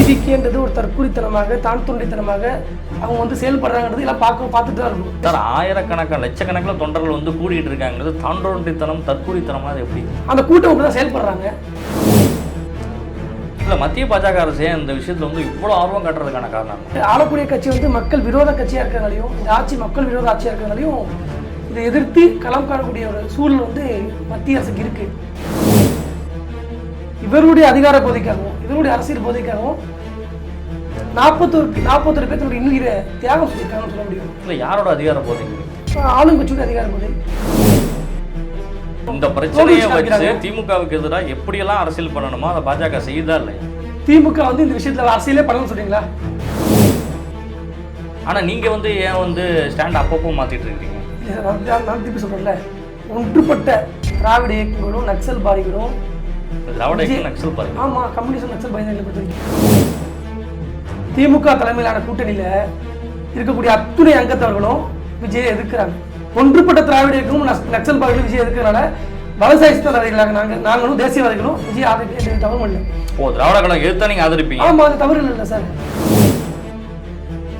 டிவிகேன்றது ஒரு தற்குறித்தனமாக தான் தோன்றித்தனமாக அவங்க வந்து செயல்படுறாங்கிறது எல்லாம் பார்த்துட்டு தான் இருக்கும் சார். ஆயிரக்கணக்கான லட்சக்கணக்கில் தொண்டர்கள் வந்து கூடிட்டு இருக்காங்கிறது தான் தோன்றித்தனம் தற்குறித்தனமா அது எப்படி? அந்த கூட்டம் தான் செயல்படுறாங்க. இல்லை, மத்திய பாஜக அரசே இந்த விஷயத்தில் வந்து இவ்வளோ ஆர்வம் காட்டுறதுக்கான காரணம் ஆளக்கூடிய கட்சி வந்து மக்கள் விரோத கட்சியாக இருக்கிறனாலையும் இந்த ஆட்சி மக்கள் விரோத ஆட்சியாக இருக்கிறனாலையும் இதை எதிர்த்து களம் காணக்கூடிய ஒரு சூழல் வந்து மத்திய அரசுக்கு இருக்கு. இவருடைய அதிகார போதைக்காகவும் இவருடைய அரசியல் போதைக்காகவும் 41 பேர் இன்னுயிரை தியாகம் செஞ்சிருக்காங்கன்னு சொல்ல முடியும். இல்லை, யாரோட அதிகார போதைங்க? ஆளுங்கட்சியோட அதிகார போதை. இந்த பிரச்சனையை வச்சு திமுகவுக்கு எதிராக எப்படியெல்லாம் அரசியல் பண்ணணுமோ அதை பாஜக செய்யுதா இல்லையா? திமுக வந்து இந்த விஷயத்துல அரசியலே பண்ணணும்னு சொல்றீங்களா? ஆனா நீங்க வந்து ஏன் வந்து ஸ்டாண்ட் அப்பப்போ மாத்திட்டு இருக்கீங்க? நான் திருப்பி சொல்றேன்ல, ஒன்றுபட்ட திராவிட இயக்கங்களும் நக்சல் பாதிகளும் திராவிட இயக்கம் நக்சல் பாதி. ஆமா, கம்யூனிஸ்ட் நக்சல் பாதி. திமுக தலைமையிலான கூட்டணியில இருக்கக்கூடிய அத்துணை அங்கத்தவர்களும் விஜயை எதிர்க்கிறாங்க. ஒன்றுபட்ட திராவிட இயக்கமும் நக்சல் பாதிகளும் விஜய் எதிர்க்கிறனால வலசாயிஸ்தவாதிகளாக நாங்களும் தேசியவாதிகளும் விஜய் ஆதரிக்க தவறு இல்லை. ஓ, திராவிட கழகம் எதிர்த்தா நீங்க ஆதரிப்பீங்க? ஆமா, அது தவறு இல்லை சார்.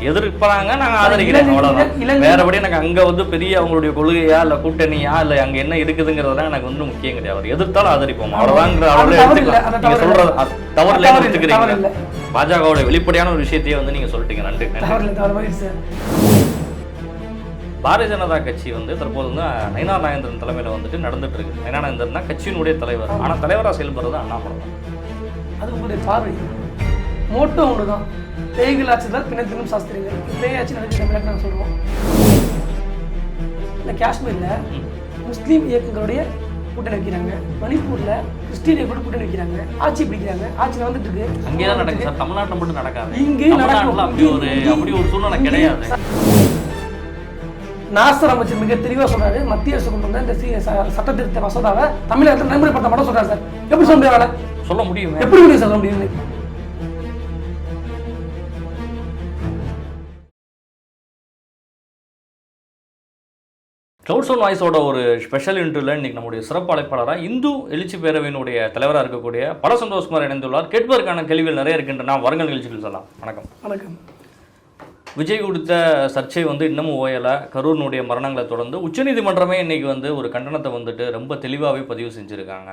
எதிர்ப்பாங்க, நாங்க ஆதரிக்கிறோம், அவ்வளவுதான். வேறபடி எனக்கு அங்க வந்து பெரிய அவங்களுடைய கொள்கையா இல்ல கூட்டணியா இல்ல அங்க என்ன இருக்குதுங்கிறதெல்லாம் எனக்கு வந்து முக்கியம் கிடையாது. எதிர்த்தாலும் ஆதரிப்போம், அவ்வளவுதாங்கிற அளவுல நீங்க சொல்றது தவறுல எடுத்துக்கிறீங்க. பாஜகவோட வெளிப்படையான ஒரு விஷயத்தையே வந்து நீங்க சொல்லிட்டீங்க. நன்றி. பாரதிய ஜனதா கட்சி வந்து தற்போது வந்து நயினார் நாகேந்திரன் தலைமையில வந்துட்டு நடந்துட்டு இருக்கு. நயினார் நாகேந்திரன் தான் கட்சியினுடைய தலைவர். ஆனா தலைவரா செயல்படுறது அண்ணாமலை தான். அது உங்களுடைய பார்வை. மோட்டோ ஒன்றுதான், பேய்கள் ஆட்சிதான் பின்னத்திலும் சாஸ்திரிகள். பேய் ஆட்சி நடக்குது தமிழக நாங்கள் சொல்லுவோம். இல்லை, காஷ்மீர்ல முஸ்லீம் இயக்கங்களுடைய கூட்டணி வைக்கிறாங்க, மணிப்பூர்ல கிறிஸ்டின் இயக்கம் கூட்டணி வைக்கிறாங்க, ஆட்சி பிடிக்கிறாங்க. ஆட்சியில் வந்துட்டு இருக்கு. அங்கேதான் நடக்குது சார், தமிழ்நாட்டில் மட்டும் நடக்காது. இங்கே நடக்கும். அப்படி ஒரு சூழ்நிலை கிடையாது. நாசர் அமைச்சர் மிக தெளிவாக சொல்றாரு, மத்திய அரசு கொண்டு வந்த இந்த சட்ட திருத்த மசோதாவை தமிழகத்தில் நடைமுறைப்படுத்த மாட்டோம் சொல்றாரு சார். எப்படி சொல்ல முடியாது? சொல்ல முடியும். எப்படி முடியும் சொல்ல முடியும்? கிளவுட்ஸ் ஆன் வாய்ஸோட ஒரு ஸ்பெஷல் இன்டர்வியூல இன்னைக்கு நம்முடைய சிறப்பு அழைப்பாளராக இந்து எழுச்சி பேரவையினுடைய தலைவராக இருக்கக்கூடிய பல சந்தோஷ்குமார் இணைந்துள்ளார். கேட்பதற்கான கேள்விகள் நிறைய இருக்கின்றன. வருங்கள் நிகழ்ச்சிகள் சொல்லலாம். வணக்கம். வணக்கம். விஜய் கொடுத்த சர்ச்சை வந்து இன்னமும் ஓயலை. கரூரினுடைய மரணங்களை தொடர்ந்து உச்சநீதிமன்றமே இன்னைக்கு வந்து ஒரு கண்டனத்தை வந்துட்டு ரொம்ப தெளிவாகவே பதிவு செஞ்சுருக்காங்க.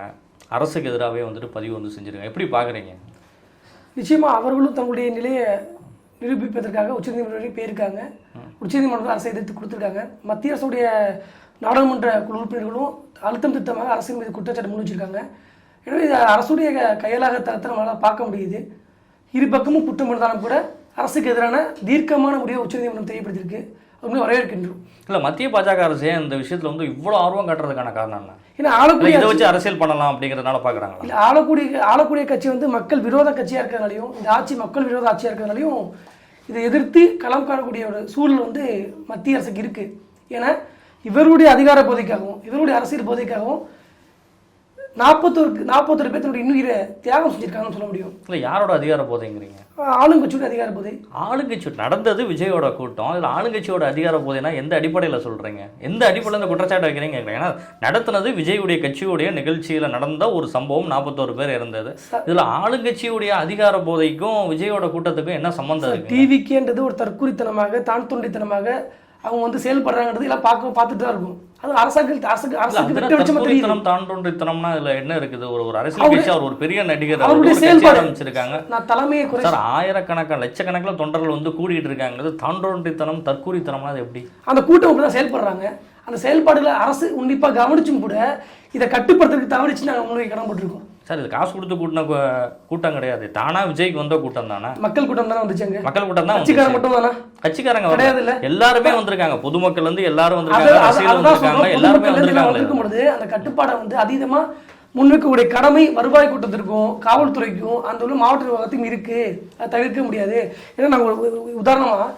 அரசுக்கு எதிராகவே வந்துட்டு பதிவு வந்து செஞ்சுருக்காங்க. எப்படி பார்க்குறீங்க? நிச்சயமா அவர்களும் தங்களுடைய நிலையை நிரூபிப்பதற்காக உச்சநீதிமன்றம் போயிருக்காங்க. உச்சநீதிமன்றம் அரசை எதிர்த்து கொடுத்துருக்காங்க. மத்திய அரசுடைய நாடாளுமன்ற குழு உறுப்பினர்களும் அழுத்தம் திருத்தமாக அரசின் மீது குற்றச்சாட்டு முன் வச்சிருக்காங்க. எனவே இது அரசுடைய கையலாக தரத்தை நம்மளால் பார்க்க முடியுது. இரு பக்கமும் குற்றம் இருந்தாலும் கூட அரசுக்கு எதிரான தீர்க்கமான முடிவை உச்சநீதிமன்றம் தெரியப்படுத்திருக்கு. அது வரவேற்கின்றோம். இல்லை, மத்திய பாஜக அரசே இந்த விஷயத்தில் வந்து இவ்வளோ ஆர்வம் காட்டுறதுக்கான காரணம் என்ன? ஏன்னா ஆளக்கூடிய இதை வச்சு அரசியல் பண்ணலாம் அப்படிங்கிறதுனால பார்க்குறாங்க. இல்லை, ஆளக்கூடிய கட்சி வந்து மக்கள் விரோத கட்சியாக இருக்கிறனாலையும் இந்த ஆட்சி மக்கள் விரோத ஆட்சியாக இருக்கிறனாலையும் இதை எதிர்த்து களம் காணக்கூடிய ஒரு சூழல் வந்து மத்திய அரசுக்கு இருக்கு. ஏன்னா இவருடைய அதிகார போதைக்காகவும் இவருடைய அரசியல் போதைக்காகவும் 41 பேர் இன்னுயிரை தியாகம் செஞ்சிருக்காங்கன்னு சொல்ல முடியும். இல்லை, யாரோட அதிகார போதைங்கிறீங்க? ஆளுங்கட்சியோட அதிகார போதை. ஆளுங்கட்சி நடந்தது விஜயோட கூட்டம். இதில் ஆளுங்கட்சியோட அதிகார போதைனா எந்த அடிப்படையில் சொல்கிறீங்க? எந்த அடிப்படையில் இந்த குற்றச்சாட்டு வைக்கிறீங்க? ஏன்னா நடத்துனது விஜயுடைய கட்சியுடைய நிகழ்ச்சியில் நடந்த ஒரு சம்பவம், 41 பேர் இருந்தது. இதில் ஆளுங்கட்சியுடைய அதிகார போதைக்கும் விஜயோட கூட்டத்துக்கும் என்ன சம்பந்தம் இருக்கு? டிவிகேன்றது ஒரு தற்குறித்தனமாக தான் தோன்றித்தனமாக அவங்க வந்து செயல்படுறாங்கிறது எல்லாம் பார்த்துட்டு தான் இருக்கும். அது அரசுக்கு தாண்டோன்றித்தனம்னா இதுல என்ன இருக்குது? ஒரு அரசியல் கட்சி, அவர் ஒரு பெரிய நடிகர், ஆரம்பிச்சிருக்காங்க. நான் தலைமையை சார், ஆயிரக்கணக்கான லட்சக்கணக்கில் தொண்டர்கள் வந்து கூடிட்டு இருக்காங்க. தாண்டோன்றித்தனம் தற்கூரித்தனம்னா அது எப்படி? அந்த கூட்டம் தான் செயல்படுறாங்க. அந்த செயல்பாடுகளை அரசு உன்னிப்பாக கவனிச்சும் கூட இதை கட்டுப்படுத்துறதுக்கு தவறிச்சு நாங்கள் முன்வைக்க கடன்பட்டுருக்கோம். சார், இது காசு கொடுத்து கூட்டின கூட்டம் கிடையாது. தானா விஜய்க்கு வந்த கூட்டம் தானே? மக்கள் கூட்டம் தானே வந்துச்சாங்க. மக்கள் கூட்டம் தான். கட்சிக்காரங்க மட்டும் தானே? கட்சிக்காரங்க கிடையாது. இல்ல, எல்லாருமே வந்திருக்காங்க. பொதுமக்கள் வந்து எல்லாரும் வந்திருக்காங்க. எல்லாருமே வந்திருக்கும்போது அந்த கட்டுப்பாடை வந்து அதீதமா முன்வைக்கக்கூடிய கடமை வருவாய் கூட்டத்திற்கும் காவல்துறைக்கும் அந்த உள்ள மாவட்ட நிர்வாகத்துக்கும் இருக்கு. அதை தவிர்க்க முடியாது. ஏன்னா நாங்கள் உதாரணமா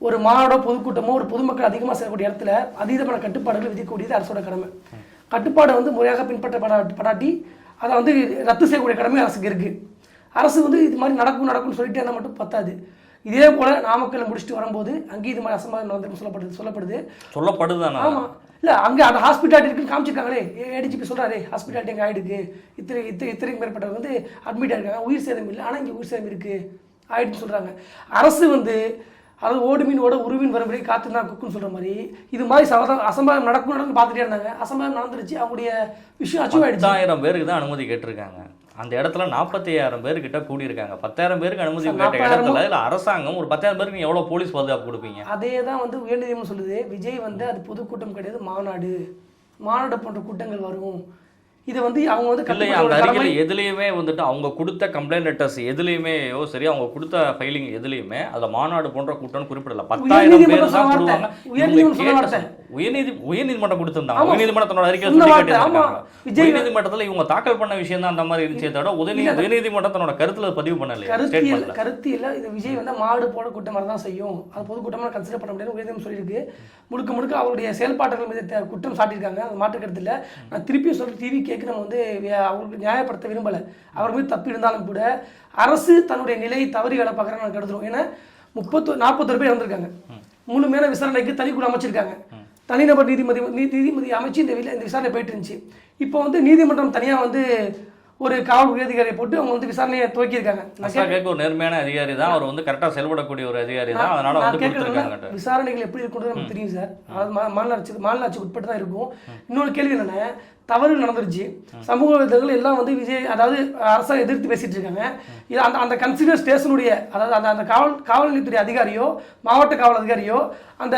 ஒரு மாநாடோ பொதுக்கூட்டமோ ஒரு பொதுமக்கள் அதிகமாக செய்யக்கூடிய இடத்துல அதீதமான கட்டுப்பாடுகளை விதிக்கக்கூடியது அரசோட கடமை. கட்டுப்பாடை வந்து முறையாக பின்பற்றப்படாட்டி அதை வந்து ரத்து செய்யக்கூடிய கடமை அரசுக்கு இருக்குது. அரசு வந்து இது மாதிரி நடக்கும்னு சொல்லிட்டு இருந்தால் மட்டும் பத்தாது. இதே போல் நாமக்கல்ல முடிச்சுட்டு வரும்போது அங்கேயும் இது மாதிரி அசம்பாவிதம் நடந்து சொல்லப்படுது. ஆமாம், இல்லை அங்கே அந்த ஹாஸ்பிட்டாலிட்டி இருக்குன்னு காமிச்சிருக்காங்களே. ஏடிஜிபி சொல்கிறாரே, ஹாஸ்பிட்டாலிட்டி அங்கே ஆகிடுக்கு, இத்தனைக்கு மேற்பட்டவங்க வந்து அட்மிட் ஆகிருக்காங்க, உயிர் சேதம் இல்லை. ஆனால் இங்கே உயிர் சேதம் இருக்குது. ஆயிடுன்னு சொல்கிறாங்க. அரசு வந்து அதாவது ஓடு மீனோட உருவின் வரும்படி காத்து தான் குக்குன்னு சொல்கிற மாதிரி இது மாதிரி அசம்பாவிதம் நடக்கும் பார்த்துட்டே இருந்தாங்க. அசம்பாவிதம் நடந்துருச்சு, அவங்களுடைய விஷயம் அச்சீவ் ஆயிடுச்சு. 10,000 பேருக்கு தான் அனுமதி கேட்டிருக்காங்க. அந்த இடத்துல 45,000 பேர்கிட்ட கூடியிருக்காங்க. 10,000 பேருக்கு அனுமதி கேட்ட இடத்துல இல்லை அரசாங்கம் ஒரு 10,000 பேருக்கு எவ்வளோ போலீஸ் பாதுகாப்பு கொடுப்பீங்க? அதே தான் வந்து உயர்நீதிமன்றம் சொல்லுது. விஜய் வந்து அது பொதுக்கூட்டம் கிடையாது, மாநாடு போன்ற கூட்டங்கள் வரும். இதை வந்து அவங்க வந்து இல்லை, அந்த அறிக்கையில் எதுலேயுமே வந்துட்டு அவங்க கொடுத்த கம்ப்ளைண்ட் லெட்டர்ஸ் எதுலேயுமே சரி, அவங்க கொடுத்த ஃபைலிங் எதுலேயுமே அதில் மாநாடு போன்ற கூட்டம்னு குறிப்பிடல. 10,000 பேர் தான் கொடுவாங்க. உயர்நீதிமன்றம் கொடுத்திருந்தாங்க. உயர்நீதிமன்றத்தோட அறிக்கை சொல்லி காட்டியிருக்காங்க. உயர்நீதிமன்றத்தில் இவங்க தாக்கல் பண்ண விஷயம் தான் அந்த மாதிரி இருந்துச்சே தவிர உயர்நீதிமன்றத்தோட கருத்துல பதிவு பண்ணல. கருத்தியல்ல இது விஜய் வந்து மாடு போட கூட்டம் மாதிரி தான் செய்யும், அது பொதுக்கூட்டமாக கன்சிடர் பண்ண முடியாது உயர்நீதிமன்றம் சொல்லியிருக்கு. முழுக்க அவருடைய செயல்பாடுகள் மீது குற்றம் சாட்டியிருக்காங்க. அது மாற்று கருத்து இல்லை. நான் திருப்பியும் சொல்லிட்டு டிவி நம்ம வந்து அவங்களுக்கு நியாயப்படுத்த விரும்பலை. அவர் மீது தப்பு இருந்தாலும் கூட அரசு தன்னுடைய நிலையை தவறி வேலை பார்க்குறாங்க நான் கருதுறோம். ஏன்னா 41 பேர் இறந்துருக்காங்க. முழுமையான விசாரணைக்கு தனிக்குழு அமைச்சிருக்காங்க. தனிநபர் நீதிபதி அமைச்சு இந்த விசாரணை போயிட்டு இருந்துச்சு. இப்போ வந்து நீதிமன்றம் தனியாக வந்து ஒரு காவல் அதிகாரியை போட்டு அவங்க வந்து விசாரணையை துவக்கியிருக்காங்க. ஒரு நேர்மையான அதிகாரி தான், அவர் வந்து கரெக்டாக செயல்படக்கூடிய ஒரு அதிகாரி தான். அதனால வந்து கொடுத்திருக்காங்க. விசாரணைகள் எப்படி இருக்குன்றது நமக்கு தெரியும் சார். அது மாநில உட்பட்டு தான் இருக்கும். இன்னொரு கேள்வி என்னன்னா, தவறு நடந்துருச்சு, சமூக விதங்கள் எல்லாம் வந்து விஜய் அதாவது அரசாங்கம் எதிர்த்து பேசிட்டு இருக்காங்க. இது அந்த கன்சிடர் ஸ்டேஷனுடைய அதாவது அந்த காவல் நிலையத்துடைய அதிகாரியோ மாவட்ட காவல் அதிகாரியோ அந்த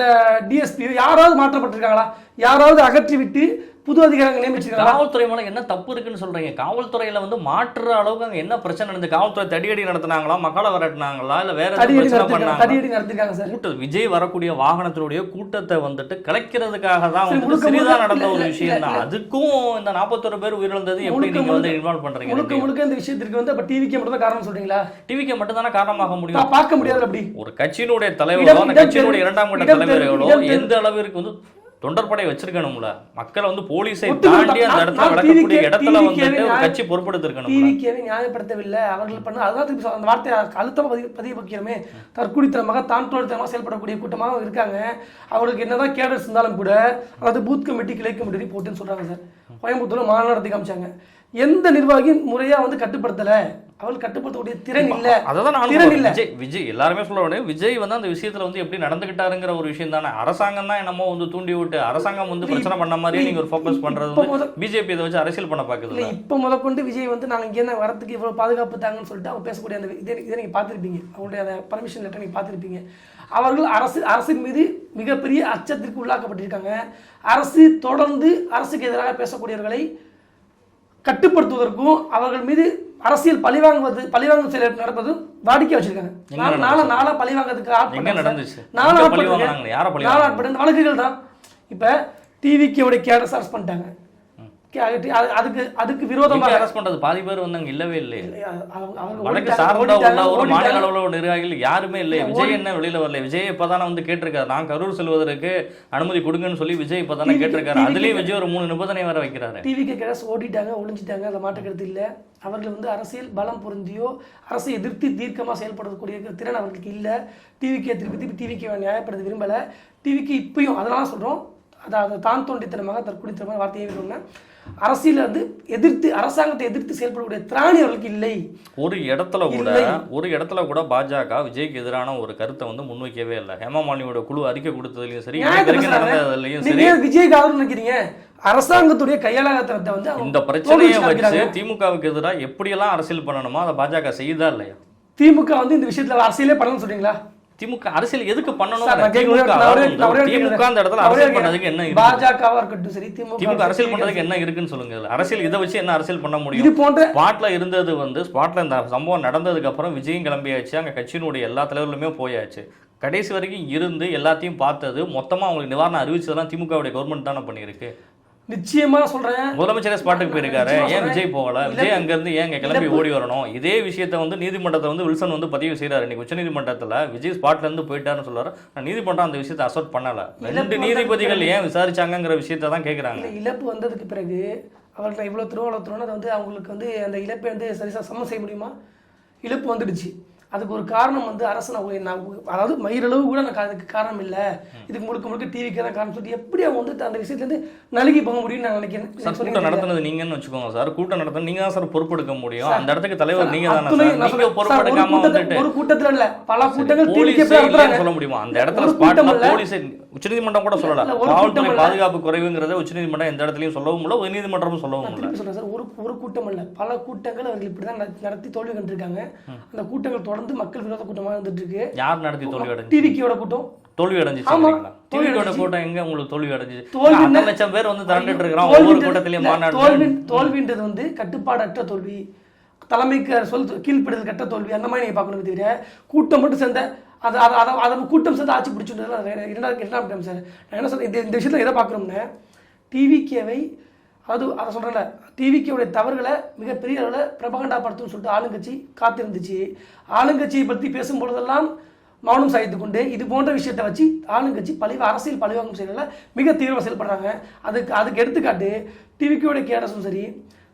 டிஎஸ்பியோ யாராவது மாற்றப்பட்டிருக்காங்களா? யாராவது அகற்றி விட்டு புது அதிகாரிகள் நியமிச்சிருக்காங்க? காவல்துறை மூலம் என்ன தப்பு இருக்குன்னு சொல்றீங்க? காவல்துறையில வந்து மாற்றுற அளவுக்கு அங்க என்ன பிரச்சனை நடந்தது? காவல்துறை தடியடி நடத்தினாங்களா, மக்களை விரட்டினாங்களா, இல்ல வேற தடியடி நடத்திருக்காங்க சார். கூட்டம் விஜய் வரக்கூடிய வாகனத்தினுடைய கூட்டத்தை வந்துட்டு கலைக்கிறதுக்காக தான் வந்து சிறிதா நடந்த ஒரு விஷயம் தான். அதுக்கும் இந்த 41 பேர் உயிரிழந்தது எப்படி நீங்க வந்து இன்வால்வ் பண்றீங்க? முழுக்க இந்த விஷயத்துக்கு வந்து அப்ப டிவிக்கு மட்டும் தான் காரணம் சொல்றீங்களா? டிவிக்கு மட்டும் தானே காரணமாக முடியும்? பார்க்க முடியாது. அப்படி ஒரு கட்சியினுடைய தலைவர்களோ அந்த கட்சியினுடைய இரண்டாம் கட்ட தலைவர்களோ எந்த அளவிற்கு வந்து தொண்டர்படை வச்சிருக்கணும்ல, மக்களை வந்து போலீஸை தாண்டி அந்த இடத்துல வளர்க்கக்கூடிய இடத்துல வந்துட்டு ஒரு கட்சி பொறுப்படுத்திருக்கணும். டிவிக்கேவை நியாயப்படுத்தவில்லை அவர்கள் பண்ண, அதான் அந்த வார்த்தையை அழுத்தமா பதிவு வைக்கிறோமே. தற்குடித்தனமாக தான்தோழித்தனமாக செயல்படக்கூடிய கூட்டமாக இருக்காங்க. அவங்களுக்கு என்னதான் கேடர்ஸ் இருந்தாலும் கூட அதாவது பூத் கமிட்டி கிளை கமிட்டி போட்டுன்னு சொல்றாங்க சார். கோயம்புத்தூர்ல மாநாடு நடத்தி காமிச்சாங்க. எந்த நிர்வாகியும் முறையா வந்து கட்டுப்படுத்தல, அவள் கட்டுப்படுத்தக்கூடிய திறன் இல்ல. அதான் விஜய் எல்லாருமே சொல்ல வேண்டிய விஜய் வந்து அந்த விஷயத்துல வந்து எப்படி நடந்துகிட்டாருங்கிற ஒரு விஷயம் தானே. அரசாங்கம் தான் என்னமோ வந்து தூண்டி விட்டு அரசாங்கம் வந்து பிரச்சனை பண்ண மாதிரி நீங்க ஒரு ஃபோக்கஸ் பண்றது பிஜேபி இதை வச்சு அரசியல் பண்ண பாக்குது. இப்ப முதற்கொண்டு விஜய் வந்து நாங்க இங்க வரதுக்கு இவ்வளவு பாதுகாப்பு தாங்கன்னு சொல்லிட்டு அவங்க பேசக்கூடிய அந்த இதை நீங்க பார்த்திருப்பீங்க. அவங்களுடைய அந்த பர்மிஷன் லெட்டர் நீங்க பார்த்திருப்பீங்க. அவர்கள் அரசின் மீது மிகப்பெரிய அச்சத்திற்கு உள்ளாக்கப்பட்டிருக்காங்க. அரசு தொடர்ந்து அரசுக்கு எதிராக பேசக்கூடியவர்களை கட்டுப்படுத்துவதற்கும் அவர்கள் மீது அரசியல் பழிவாங்கும் செயல் நடப்பது வாடிக்கை வச்சிருக்காங்க. நாளா பழிவாங்கிறதுக்கு வழக்குகள் தான். இப்ப டிவிக்கு கேடஸ் அரெஸ்ட் பண்ணிட்டாங்க. அதுக்கு விரோதமாக அரெஸ்ட் பண்றது பாதி பேர் வந்து அங்க இல்லவே இல்லை. வடக்கு சார்ந்த ஒரு மாநில அளவுல ஒரு நிர்வாகிகள் யாருமே இல்லை. விஜய் என்ன வெளியில வரல. விஜய் இப்பதானே வந்து கேட்டிருக்காரு, நான் கரூர் செல்வதற்கு அனுமதி கொடுங்கன்னு சொல்லி விஜய் இப்பதானே கேட்டிருக்காரு. அதுலயும் விஜய் ஒரு 3 நிபந்தனை வர வைக்கிறாரு. டிவிக்கு கேடஸ் ஓடிட்டாங்க, ஒளிஞ்சிட்டாங்க, அதை மாற்றக்கிறது இல்லை. அவர்கள் வந்து அரசியல் பலம் பொருந்தியோ அரசை எதிர்த்து தீர்க்கமாக செயல்படக்கூடிய திறன் அவர்களுக்கு இல்லை. டிவிக்கு நியாயப்படுத்த விரும்பலை. டிவிக்கு இப்பயும் அதனால சொல்றோம், அதாவது தான் தோண்டித்தனமாக தற்குடித்தனமாக வார்த்தையை சொன்னேன். அரசியல வந்து அரசாங்கத்தை எதிர்த்து செயல்படக்கூடிய திராணி அவர்களுக்கு இல்லை. ஒரு இடத்துல கூட பாஜக விஜய்க்கு எதிரான ஒரு கருத்தை வந்து முன்வைக்கவே இல்லை. ஹேமா மாலினியோட குழு அறிக்கை கொடுத்ததுலயும் சரி, நடந்ததுலயும் சரி. விஜய்க்கு ஆதரவு நினைக்கிறீங்க? அரசாங்கத்துடைய கையாளத்தனத்தை வந்து இந்த பிரச்சனையை வச்சு திமுகவுக்கு எதிராக எப்படியெல்லாம் அரசியல் பண்ணணுமோ அதை பாஜக செய்யுதா இல்லையா? திமுக வந்து இந்த விஷயத்துல அரசியலே பண்ணணும்னு சொல்றீங்களா? திமுக அரசியல் எதுக்கு பண்ணணும்? திமுக அந்த இடத்துல அரசியல் பண்றதுக்கு என்ன இருக்கு? பாஜகவா இருக்கட்டும் சரி, திமுக அரசியல் பண்றதுக்கு என்ன இருக்குன்னு சொல்லுங்க. அரசியல் இதை வச்சு என்ன அரசியல் பண்ண முடியும்? இது போன்ற ஸ்பாட்ல இருந்தது வந்து ஸ்பாட்ல இந்த சம்பவம் நடந்ததுக்கு அப்புறம் விஜயும் கிளம்பியாச்சு, அங்க கட்சியினுடைய எல்லா தலைவர்களுமே போயாச்சு. கடைசி வரைக்கும் இருந்து எல்லாத்தையும் பார்த்தது மொத்தமா அவங்களுக்கு நிவாரணம் அறிவிச்சதெல்லாம் திமுகவுடைய கவர்மெண்ட் தானே பண்ணியிருக்கு. நிச்சயமா சொல்றேன். முதலமைச்சரே ஸ்பாட்டுக்கு போயிருக்காரு, ஏன் விஜய் போகல? விஜய் அங்க இருந்து ஏன் கிளம்பி ஓடி வரணும்? இதே விஷயத்தை வந்து நீதிமன்றத்தை வந்து வில்சன் வந்து பதிவு செய்யறாரு. இன்னைக்கு உச்ச நீதிமன்றத்துல விஜய் ஸ்பாட்ல இருந்து போயிட்டாருன்னு சொல்றாரு. நீதிமன்றம் அந்த விஷயத்தை அசோர்ட் பண்ணல. 2 நீதிபதிகள் ஏன் விசாரிச்சாங்கிற விஷயத்த தான் கேட்கறாங்க. இழப்பு வந்ததுக்கு பிறகு அவர்கள் இவ்வளவு திருவள்ளத்துறோம் அதை வந்து அவங்களுக்கு வந்து அந்த இழப்பை வந்து சரிசா சமம் செய்ய முடியுமா? இழப்பு வந்துடுச்சு. அதுக்கு ஒரு காரணம் வந்து அரசு நான் அதாவது மயிரளவு கூட நான் அதுக்கு காரணம் இல்லை, இதுக்கு முழுக்க டிவிக்கு தான் காரணம் சொல்லி எப்படி அவங்க வந்து அந்த விஷயத்துலேருந்து நழுகி போக முடியும்னு நான் நினைக்கிறேன். கூட்டம் நடத்துனது நீங்கன்னு வச்சுக்கோங்க சார், கூட்டம் நடத்த நீங்க தான் சார் பொறுப்பெடுக்க முடியும். அந்த இடத்துக்கு தலைவர் நீங்க தானே சார். நீங்க பொறுப்பெடுக்காம வந்துட்டு ஒரு கூட்டத்துல இல்ல பல கூட்டங்கள் சொல்ல முடியுமா? அந்த இடத்துல ஸ்பாட்ல போலீஸ் உச்சநீதிமன்றம் கூட சொல்லல. காவல்துறை பாதுகாப்பு குறைவுங்கிறத உச்சநீதிமன்றம் எந்த இடத்துலயும் சொல்லவும் இல்லை, உயர்நீதிமன்றமும் சொல்லவும் இல்லை. சொல்றேன் சார், ஒரு கூட்டம் இல்ல பல கூட்டங்கள் அவர்கள் இப்படிதான் நடத்தி தோல்வி கண்டிருக்காங்க. அந்த கூட்டங்கள் தொடர்ந்து மக்கள் விரோத கூட்டமாக இருந்துட்டு இருக்கு. யார் நடத்தி தோல்வி அடைஞ்சு? டிவிக்கியோட கூட்டம் தோல்வி அடைஞ்சிச்சு. டிவியோட கூட்டம் எங்க உங்களுக்கு தோல்வி அடைஞ்சு? 1 லட்சம் பேர் வந்து திரண்டுட்டு இருக்காங்க ஒவ்வொரு கூட்டத்திலயும் மாநாடு. தோல்வின்றது வந்து கட்டுப்பாடற்ற தோல்வி, தலைமைக்கு கீழ்ப்படுதல் கட்ட தோல்வி, அந்த மாதிரி நீங்க பார்க்கணும். தவிர கூட்டம் மட்டும் சேர்ந்த அதை கூட்டம் சேர்ந்து ஆட்சி பிடிச்சுட்டு இரண்டாம் டைம் சார். நான் என்ன சொல்றேன், இந்த விஷயத்துல எதை பார்க்கணும்னா டிவிக்கேவை அதை சொல்கிறேன்ல, டிவிக்கேவுடைய தவறுகளை மிகப்பெரிய அளவில் பிரபகண்டா படுத்துன்னு சொல்லிட்டு ஆளுங்கட்சி காத்திருந்துச்சு. ஆளுங்கட்சியை பற்றி பேசும்பொழுதெல்லாம் மௌனம் சாய்த்து கொண்டு இது போன்ற விஷயத்தை வச்சு ஆளுங்கட்சி அரசியல் பழிவாங்கும் செயலில் மிக தீவிரமாக செயல்படுறாங்க. அதுக்கு எடுத்துக்காட்டு டிவிக்கேவுடைய கேடஸும் சரி,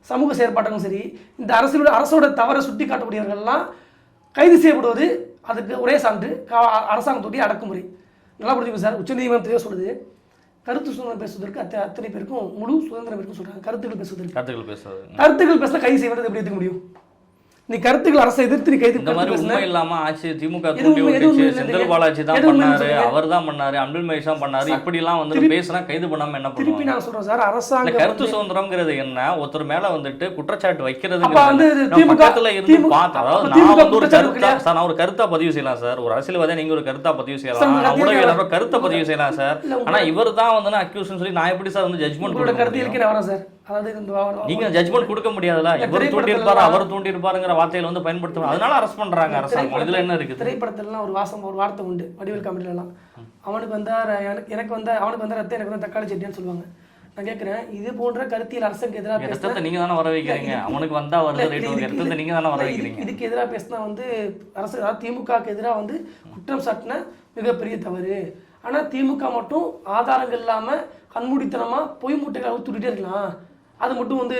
சமூக செயற்பாட்டுக்கும் சரி, இந்த அரசோட தவறை சுட்டி காட்டக்கூடியவர்கள்லாம் கைது செய்யப்படுவது அதுக்கு ஒரே சான்று அரசாங்கத்துடைய அடக்குமுறை. நல்லா புரிஞ்சுக்கணும் சார். உச்சநீதிமன்றத்தையே சொல்லுது, கருத்து சுதந்திரம் பேசுவதற்கு அத்தனை பேருக்கும் முழு சுதந்திரம் இருக்குன்னு சொல்றாங்க. கருத்துக்கள் பேசல கைது செய்வது எப்படி எடுத்துக்க முடியும்? நீ கருத்துக்கள் அரசை எதிர்த்து நீ கைது இல்லாம ஆட்சி திமுக செந்தில் பாலாஜி தான் பண்ணாரு, அவர் தான் பண்ணாரு, அன்பில் மகேஷ் தான் பண்ணாரு, இப்படி எல்லாம் வந்து பேசினா கைது பண்ணாம என்ன பண்ணுவாங்க? திருப்பி நான் சொல்றேன் சார், அரசாங்க கருத்து சுதந்திரம்ங்கிறது என்ன? ஒருத்தர் மேல வந்துட்டு குற்றச்சாட்டு வைக்கிறது பக்கத்துல இருந்து பார்த்தா, அதாவது நான் வந்து ஒரு கருத்தா சார், நான் ஒரு கருத்தா பதிவு செய்யலாம் சார். ஒரு அரசியல்வாதியா நீங்க ஒரு கருத்தா பதிவு செய்யலாம், ஊடகவியலாளர் கருத்தை பதிவு செய்யலாம் சார். ஆனா இவர் தான் வந்து அக்யூஷன் சொல்லி நான் எப்படி சார் வந்து ஜட்ஜ்மெண்ட் கொடுக்க கருத்து இருக்கிற வரேன் சார். நீங்க ஜட்ஜ்மெண்ட் கொடுக்க முடியாதுல. இவர் தூண்டி இருப்பாரு, அவர் தூண்டி இருப்பாருங்கிற வார்த்தையில வந்து பயன்படுத்துவாங்க. அதனால அரெஸ்ட் பண்றாங்க அரசாங்கம். இதுல என்ன இருக்கு? திரைப்படத்திலாம் ஒரு வார்த்தை உண்டு, வடிவேல் காமெடியில எல்லாம், அவனுக்கு வந்தா எனக்கு வந்தா அவனுக்கு வந்தா ரத்தம், எனக்கு வந்து தக்காளி சட்னின்னு சொல்லுவாங்க. நான் கேட்கிறேன், இது போன்ற கருத்தியல் அரசுக்கு எதிராக ரத்தத்தை நீங்க தானே வர வைக்கிறீங்க. அவனுக்கு வந்தா வருது ரத்தத்தை நீங்க தானே வர வைக்கிறீங்க. இதுக்கு எதிராக பேசினா வந்து அரசு, அதாவது திமுகவுக்கு எதிராக வந்து குற்றம் சாட்டின மிகப்பெரிய தவறு. ஆனா திமுக மட்டும் ஆதாரங்கள் இல்லாம கண்மூடித்தனமா பொய் மூட்டைகளை அவுத்துட்டே இருக்கலாம். அது மட்டும் வந்து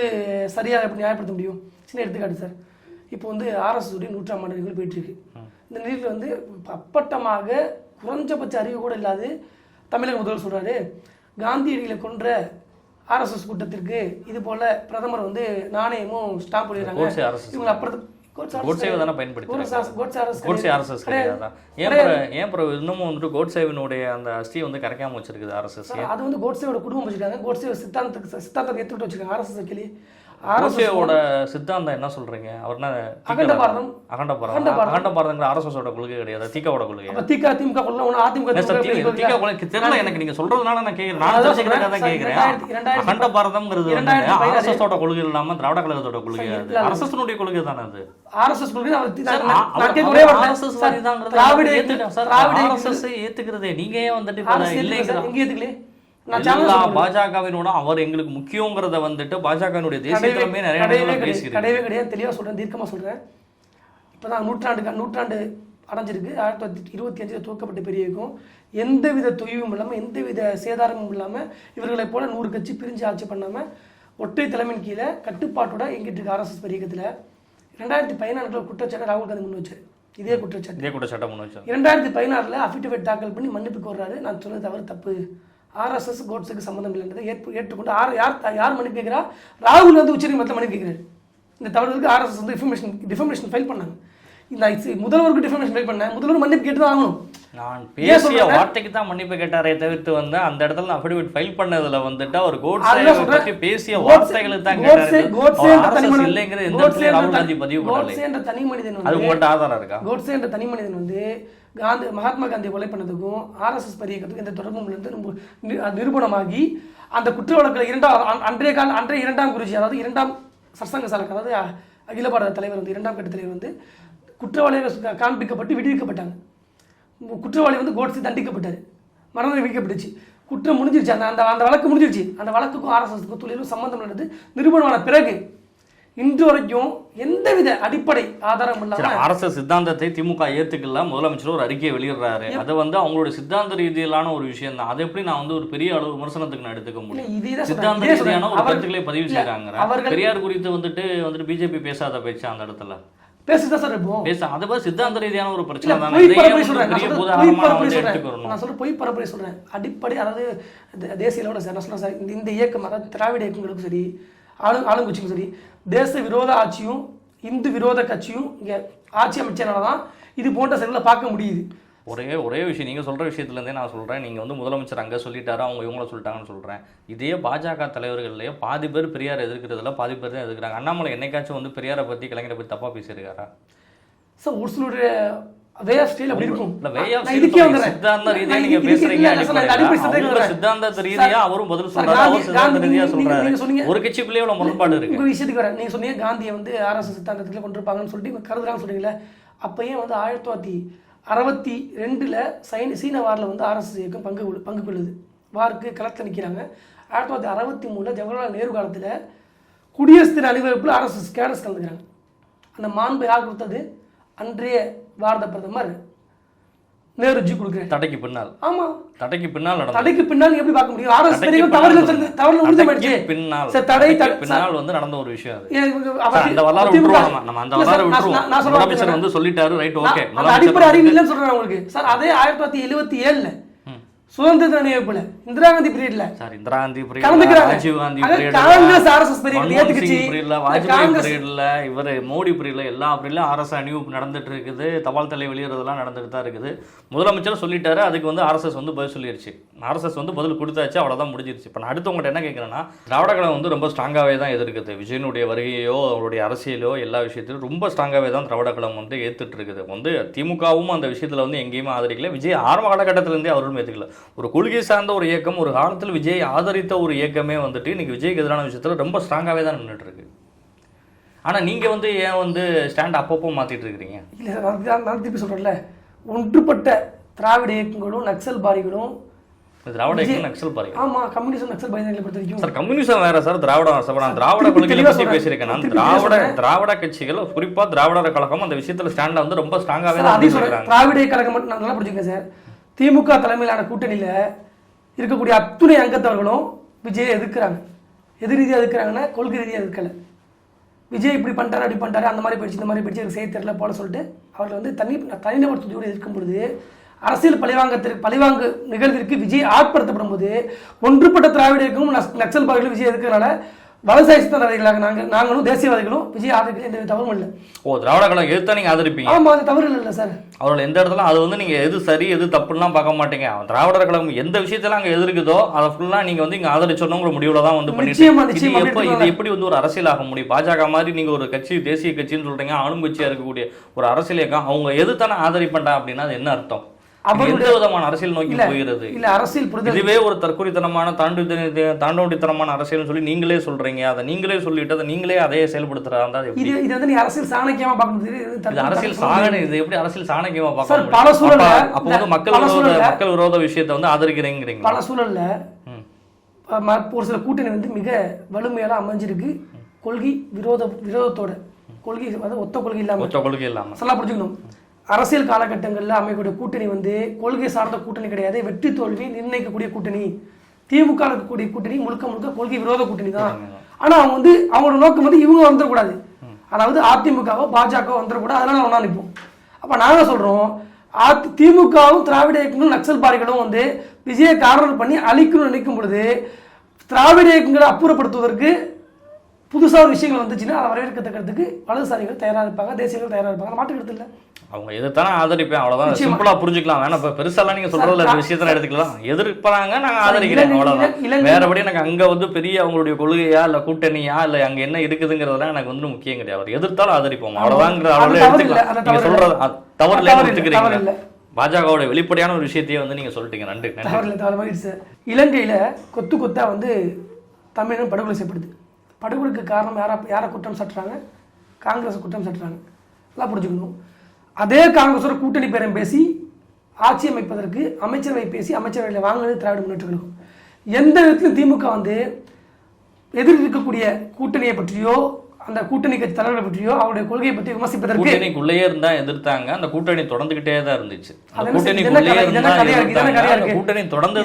சரியாக எப்படி நியாயப்படுத்த முடியும்? சின்ன எடுத்துக்காட்டு சார், இப்போ வந்து RSS உடைய 100ஆம் ஆண்டு நிகழ்வு போயிட்டு இருக்கு. இந்த நிகழ்வில் வந்து அப்பட்டமாக குறைஞ்சபட்ச அறிவு கூட இல்லாது தமிழக முதல்வர் சொல்றாரு, காந்தியடிகளை கொன்ற RSS கூட்டத்திற்கு இது போல பிரதமர் வந்து நாணயமும் ஸ்டாம்ப் பண்ணிடுறாங்க. இவங்க அப்புறம் கோட்சேவை தானே பயன்படுத்தி ஏன் இன்னமும் வந்துட்டு கோட்சேவினுடைய அந்த அஸ்தியை வந்து கரைக்காம வச்சிருக்குது RSS? அது வந்து கோட்சேவோட குடும்பம் வச்சிருக்காங்க. கோட்சேவை சித்தாந்தத்தை எடுத்துட்டு வச்சிருக்காங்க RSS கிளி. கோட்சேவோட சித்தாந்தம் என்ன சொல்றீங்க? அவர் என்ன அகண்ட பாரதம் RSS ஓட கொள்கை கிடையாது, திகாவோட கொள்கை. திமுக கொள்கை தெரியல எனக்கு, நீங்க சொல்றதுனால நான் கேக்குறேன். நான் தெரிஞ்சுக்கிறேன் தான் கேக்குறேன். அகண்ட பாரதம்ங்கிறது வந்து RSS ஓட கொள்கை இல்லாம திராவிட கழகத்தோட கொள்கை, அது RSS உடைய கொள்கை தானே. அது RSS கொள்கை ஏத்துக்கிறதே நீங்க ஏன் வந்துட்டு இல்லைங்க? பாஜகவினோட அவர் எங்களுக்கு முக்கியங்கிறத வந்துட்டு பாஜகவினுடைய தேசிய தலைமை கிடையவே கிடையாது. தெளிவா சொல்றேன், தீர்க்கமா சொல்றேன். இப்பதான் நூற்றாண்டு அடைஞ்சிருக்கு. 1925 துவக்கப்பட்ட பெரிய இயக்கம் எந்தவித தொய்வும் இல்லாமல் எந்தவித சேதாரமும் இல்லாமல் இவர்களை போல 100 கட்சி பிரிஞ்சு ஆட்சி பண்ணாமல் ஒற்றை தலைமையின் கீழே கட்டுப்பாட்டோட எங்கிட்டு இருக்கு RSS பெரிய இயக்கத்தில். 2014 குற்றச்சாட்டை ராகுல் காந்தி முன் வச்சார். இதே குற்றச்சாட்டு முன் வச்சார். 2016 அஃபிடவிட் தாக்கல் பண்ணி மன்னிப்பு கோர்றாரு. நான் சொன்னது தவறு, தப்பு, RSS கோட்ஸுக்கு சம்மந்தம் இல்லைன்றதை ஏற்றுக்கொண்டு யார் மன்னிப்பு கேட்கிறா? ராகுல் வந்து உச்சநீதிமன்றத்தில் மன்னிப்பு கேட்கிறார். இந்த தவறுக்கு RSS வந்து டிஃபமேஷன் ஃபைல் பண்ணாங்க. இந்த முதல்வருக்கு டிஃபமேஷன் ஃபைல் பண்ண முதல்வர் மன்னிப்பு கேட்டு தான் ஆகணும். நான் பேசிய வார்த்தைக்கு தான் மன்னிப்பு கேட்டாரே தவிர்த்து வந்து அந்த இடத்துல அஃபிடவிட் ஃபைல் பண்ணதுல வந்துட்டு அவர் கோட்ஸே பத்தி பேசிய வார்த்தைகளுக்கு தான் கேட்டாரு. RSS இல்லைங்கிறது எந்த இடத்துல ராகுல் காந்தி பதிவு பண்ணல. கோட்ஸே என்ற தனி மனிதன் அது உங்கள்ட்ட ஆதாரம் இருக்கா? கோட்ஸே என்ற தனி மனிதன் வந்து மகாத்மா காந்தியை கொலை பண்ணதுக்கும் RSS பெரிய இயக்கத்துக்கும் எந்த தொடர்பும் இருந்து நிரூபணமாகி அந்த குற்ற வழக்கில் அன்றைய 2ஆம் குருஜி, அதாவது 2ஆம் சர்சங்க சாலக், அதாவது அகில பாரத தலைவர் வந்து 2ஆம் கட்ட தலைவர் வந்து குற்றவாளிகள் காண்பிக்கப்பட்டு விடுவிக்கப்பட்டாங்க. குற்றவாளி வந்து கோட்ஸே தண்டிக்கப்பட்டார், மரணம் விதிக்கப்பட்டுச்சு. குற்றம் முடிஞ்சிருச்சு, அந்த வழக்கு முடிஞ்சிருச்சு. அந்த வழக்குக்கும் RSSக்கும் துளிரும் சம்பந்தம் நடந்து நிரூபணமான பிறகு இன்று வரைக்கும் எந்தவித அடிப்படை ஆதாரம் இல்லாம RSS சித்தாந்தத்தை திமுக ஏத்துக்கல. முதலமைச்சர் ஒரு அறிக்கையை வெளியிடுறாரு. அது வந்து அவங்களுடைய சித்தாந்த ரீதியிலான ஒரு விஷயம் தான். அதை எப்படி நான் வந்து ஒரு பெரிய அளவு விமர்சனத்துக்கு நான் எடுத்துக்க முடியும்? சித்தாந்த ரீதியான ஒரு கருத்துக்களை பதிவு செய்யறாங்க. பெரியார் குறித்து வந்துட்டு பிஜேபி பேசாத பேச்சு அந்த இடத்துல பேசிதான் சார் இருப்போம். அது மாதிரி சித்தாந்த ரீதியான ஒரு பிரச்சனை தானே. பொய் இதையே பரப்புரை வந்து சொல்றேன். பெரிய நான் பூதாகரமா சொல்றது வந்து எடுத்துக்கிறோம். நான் சொல்ற பொய் பரப்புரை சொல்றேன். அடிப்படை அதாவது தேசிய லெவலில் சார் நான் சொல்றேன் சார், இந்த இயக்கம் அதாவது திராவிட இயக்கங்களுக்கும் சரி ஆளுங்கட்சிக்கும் சரி தேச விரோத ஆட்சியும் இந்து விரோத கட்சியும் இங்கே ஆட்சி அமைச்சனால தான் இது போன்ற செயல்களை பார்க்க முடியுது. ஒரே விஷயம் நீங்கள் சொல்கிற விஷயத்துலேருந்தே நான் சொல்கிறேன். நீங்கள் வந்து முதலமைச்சர் அங்கே சொல்லிட்டாரு, அவங்க இவங்கள சொல்லிட்டாங்கன்னு சொல்கிறேன். இதே பாஜக தலைவர்கள்லேயே பாதி பேர் பெரியார் எதிர்க்கிறதுல பாதி பேர் தான் எதிர்க்கிறாங்க. அண்ணாமலை என்னைக்காச்சும் வந்து பெரியாரை பற்றி கலைஞரை பற்றி தப்பாக பேசியிருக்காரா? சார் ஒரு சிலருடைய வே ஆஃப் ஸ்டைல் அப்படி இருக்கும். இதுக்கே வந்து சித்தாந்த ரீதியா நீங்க பேசுறீங்க. சித்தாந்த ரீதியா அவரும் பதில் சொல்றாரு, சித்தாந்த ரீதியா சொல்றாரு. ஒரு கட்சிக்குள்ளே இவ்வளவு முரண்பாடு இருக்கு. உங்க விஷயத்துக்கு வரேன். நீங்க சொன்னீங்க காந்தியை வந்து ஆர்எஸ்எஸ் சித்தாந்தத்துல கொண்டிருப்பாங்கன்னு சொல்லிட்டு கருதுறாங்கன்னு சொல்றீங்களே. அப்பயே வந்து 1962 சீன வாரில் வந்து ஆர்எஸ்எஸ் இயக்கம் பங்கு கொள்ளுது. வாருக்கு களத்தில் நிற்கிறாங்க. 1963 ஜவஹர்லால் நேரு காலத்தில் குடியரசு தின அணிவகுப்பில் ஆர்எஸ்எஸ் கேடஸ் கலந்துக்கிறாங்க. அந்த மாண்பை யார் கொடுத்தது? அன்றைய பாரத பிரதமர் நேருஜி கொடுக்குறேன். தடைக்கு பின்னால். ஆமா, தடைக்கு பின்னால் நடந்தது. தடைக்கு பின்னால் நீ எப்படி பார்க்க முடியும்? ஆர்எஸ் தெரியும் தவறுல உறுதிப்படுத்தி பின்னால் சார் தடை பின்னால் வந்து நடந்த ஒரு விஷயம் அது. அந்த வரலாறு விட்டுருவோம். நம்ம அந்த வரலாறு விட்டுருவோம். முதலமைச்சர் வந்து சொல்லிட்டாரு, ரைட், ஓகே. அடிப்படை அறிவு இல்லைன்னு சொல்றேன் உங்களுக்கு சார். அதே 1977 சுதந்திர தின நிகழ்வுல இந்திரா காந்தி பீரியட்ல சார், இந்திரா காந்தி பீரியட்ல, ராஜீவ் காந்தி பீரியட்ல, காங்கிரஸ் ஆர்எஸ்எஸ் பீரியட்ல ஏத்துக்கிச்சு பீரியட்ல, வாஜ்பாய் பீரியட்ல, இவர் மோடி பீரியட்ல எல்லா பீரியட்லயும் அரசு அணிவகுப்பு நடந்துட்டு இருக்குது. தபால் தலை வெளியிறதெல்லாம் நடந்துட்டு தான் இருக்குது. முதலமைச்சர் சொல்லிட்டாரு, அதுக்கு வந்து ஆர்எஸ்எஸ் வந்து பதில் சொல்லிருச்சு. ஆர்எஸ்எஸ் வந்து பதில் கொடுத்தாச்சு, அவ்வளவுதான் முடிஞ்சிருச்சு. இப்போ நான் அடுத்து உங்கள்கிட்ட என்ன கேட்குறேன்னா, திராவிட கழகம் வந்து ரொம்ப ஸ்ட்ராங்காகவே தான் எதிர்க்குது. விஜயனுடைய வருகையோ அவருடைய அரசியலோ எல்லா விஷயத்திலும் ரொம்ப ஸ்ட்ராங்காகவே தான் திராவிட கழகம் வந்து ஏற்றுட்டு இருக்குது. வந்து திமுகவும் அந்த விஷயத்தில் வந்து எங்கேயுமே ஆதரிக்கல. விஜய் ஆரம்ப காலகட்டத்திலேருந்தே அவர்களும் ஏற்றுக்கல. ஒரு கொள்கை சார்ந்த ஒரு இயக்கம், ஒரு காலத்தில் விஜய் ஆதரித்த ஒரு இயக்கமே வந்துட்டு இன்னைக்கு விஜய்க்கு எதிரான விஷயத்தில் ரொம்ப ஸ்ட்ராங்காகவே தான் நின்றுட்டு இருக்கு. ஆனால் நீங்கள் வந்து ஏன் வந்து ஸ்டாண்ட் அப்பப்போ மாற்றிட்டு இருக்கிறீங்க? இல்லை, நான் திருப்பி சொல்கிறேன்ல, ஒன்றுபட்ட திராவிட இயக்கங்களும் நக்சல் பாரிகளும் திராவிட இயக்கம் நக்சல் பாரி. ஆமா, கம்யூனிசம் நக்சல் பாரிகளை பொறுத்த வரைக்கும் சார் கம்யூனிசம் வேற சார். திராவிட கொள்கைகளை பற்றி பேசியிருக்கேன் நான். திராவிட கட்சிகள், குறிப்பா திராவிடர் கழகம் அந்த விஷயத்துல ஸ்டாண்ட வந்து ரொம்ப ஸ்ட்ராங்காவே தான் இருக்காங்க. திராவிட கழகம் மட்டும் நல்லா புரிஞ்சுக்கங்க சார். திமுக தலைமையிலான கூட்டணியில இருக்கக்கூடிய அத்துணை அங்கத்தவர்களும் விஜயை எதிர்க்கிறாங்க. எது ரீதியாக எதிர்க்கிறாங்கன்னா கொள்கை ரீதியாக எதிர்க்கல. விஜய் இப்படி பண்ணிட்டாரு, அப்படி பண்ணிட்டாரு, அந்த மாதிரி போயிடுச்சு, இந்த மாதிரி போயிடுச்சு, எனக்கு செய்ய தெரியல போல சொல்லிட்டு அவர்கள் வந்து தனிநபர் துதியோடு இருக்கும் பொழுது அரசியல் பழிவாங்கு நிகழ்விற்கு விஜய் ஆட்படுத்தப்படும் போது ஒன்றுபட்ட திராவிட இயக்கமும் நக்சல் பாரிகளும் விஜய் எதிர்க்கிறனால வலதுசாரி சித்தாந்தவாதிகளாக நாங்களும் தேசியவாதிகளும் விஜய் ஆதரிக்கிறது எந்த தவறும் இல்லை. ஓ, திராவிட கழகம் எதிர்த்தா நீங்க ஆதரிப்பீங்க? ஆமா, அது தவறு இல்லை சார். அவர்கள் எந்த இடத்துல அது வந்து நீங்க எது சரி எது தப்புலாம் பார்க்க மாட்டீங்க. திராவிட கழகம் எந்த விஷயத்துல அங்க எதிர்க்குதோ அதை ஃபுல்லா நீங்க வந்து இங்க ஆதரிச்சோங்கிற முடிவுல தான் வந்து பண்ணிட்டு இது எப்படி வந்து ஒரு அரசியல் ஆக முடியும்? பாஜக மாதிரி நீங்க ஒரு கட்சி தேசிய கட்சின்னு சொல்றீங்க, ஆளுங்கட்சியா இருக்கக்கூடிய ஒரு அரசியல் இயக்கம், அவங்க எதுத்தானே ஆதரிப்பண்டா அப்படின்னா அது என்ன அர்த்தம்? எந்த விதமான அரசியல் நோக்கி போகிறது? இல்ல, அரசியல் இதுவே ஒரு தற்கொலைத்தனமான தாண்டோண்டித்தனமான அரசியல் சொல்லி நீங்களே சொல்றீங்க. அதை நீங்களே சொல்லிட்டு அதை நீங்களே அதையே செயல்படுத்துறதா இது வந்து நீ அரசியல் சாணக்கியமா பார்க்கணும். அரசியல் சாணை இது எப்படி அரசியல் சாணக்கியமா பார்க்கணும்? அப்போ வந்து மக்கள் விரோத விஷயத்தை வந்து ஆதரிக்கிறீங்க. பல சூழல்ல ஒரு சில கூட்டணி வந்து மிக வலிமையால அமைஞ்சிருக்கு. கொள்கை விரோதத்தோட கொள்கை வந்து ஒத்த கொள்கை இல்லாம சொல்ல புரிஞ்சுக்கணும். அரசியல் காலகட்டங்களில் அமைக்கக்கூடிய கூட்டணி வந்து கொள்கை சார்ந்த கூட்டணி கிடையாது, வெற்றி தோல்வி நிர்ணயிக்கக்கூடிய கூட்டணி. திமுக இருக்கக்கூடிய கூட்டணி முழுக்க கொள்கை விரோத கூட்டணி தான். ஆனால் அவங்க வந்து அவங்களோட நோக்கம் வந்து இவங்க வந்துடக்கூடாது, அதாவது அதிமுகவோ பாஜகவோ வந்துடக்கூடாது. அதனால ஒன்றா நிற்போம். அப்போ நாங்கள் சொல்கிறோம், திமுகவும் திராவிட இயக்கங்களும் நக்சல் பாரிகளும் வந்து விஜயை காரணம் பண்ணி அழிக்கணும்னு நினைக்கும் பொழுது திராவிட இயக்கங்களை அப்புறப்படுத்துவதற்கு புதுசாக விஷயங்கள் வந்துச்சுன்னா அதை வரவேற்கத்தக்கிறதுக்கு வலதுசாரிகள் தயாராக இருப்பாங்க, தேசியங்கள் தயாராக இருப்பாங்க. மாற்றுக்கிறது இல்லை. அவங்க எதுத்தானே ஆதரிப்பேன், அவ்வளோதான். சிம்பிளா புரிஞ்சுக்கலாம். வேணா இப்போ பெருசாலாம் நீங்க சொல்றதுல விஷயத்துல எடுத்துக்கலாம். எதிர்ப்பாங்க, நாங்க ஆதரிக்கிறேன், அவ்வளோதான். வேறபடி எனக்கு அங்க வந்து பெரிய அவங்களுடைய கொள்கையா இல்ல கூட்டணியா இல்ல அங்க என்ன இருக்குதுங்கிறதெல்லாம் எனக்கு வந்து முக்கியம் கிடையாது. எதிர்த்தாலும் ஆதரிப்போம், அவ்வளவுதாங்கிற அளவுல எடுத்துக்கலாம். நீங்க சொல்றது தவறுல எடுத்துக்கிறீங்க. பாஜகவோட வெளிப்படையான ஒரு விஷயத்தையே வந்து நீங்க சொல்லிட்டீங்க. நன்றி. இலங்கையில கொத்தா வந்து தமிழகம் படுகொலை செய்யப்படுது. படுகொலைக்கு காரணம் யாரை குற்றம் சாட்டுறாங்க? காங்கிரஸ் குற்றம் சாட்டுறாங்க. எல்லாம் புரிஞ்சுக்கணும். அதே காங்கிரஸோட கூட்டணி பேரம் பேசி ஆட்சி அமைப்பதற்கு அமைச்சரவை பேசி அமைச்சரவையில் வாங்கினது திராவிட முன்னேற்ற கழகம். எந்த விதத்திலும் திமுக வந்து எதிர் இருக்கக்கூடிய கூட்டணியை பற்றியோ அந்த கூட்டணி கட்சி தலைவர்களை பற்றியோ அவருடைய கொள்கையை பற்றி விமர்சிப்பதற்கு கூட்டணிக்குள்ளேயே இருந்தா எதிர்த்தாங்க. அந்த கூட்டணி தொடர்ந்துகிட்டே தான் இருந்துச்சு. கூட்டணி தொடர்ந்து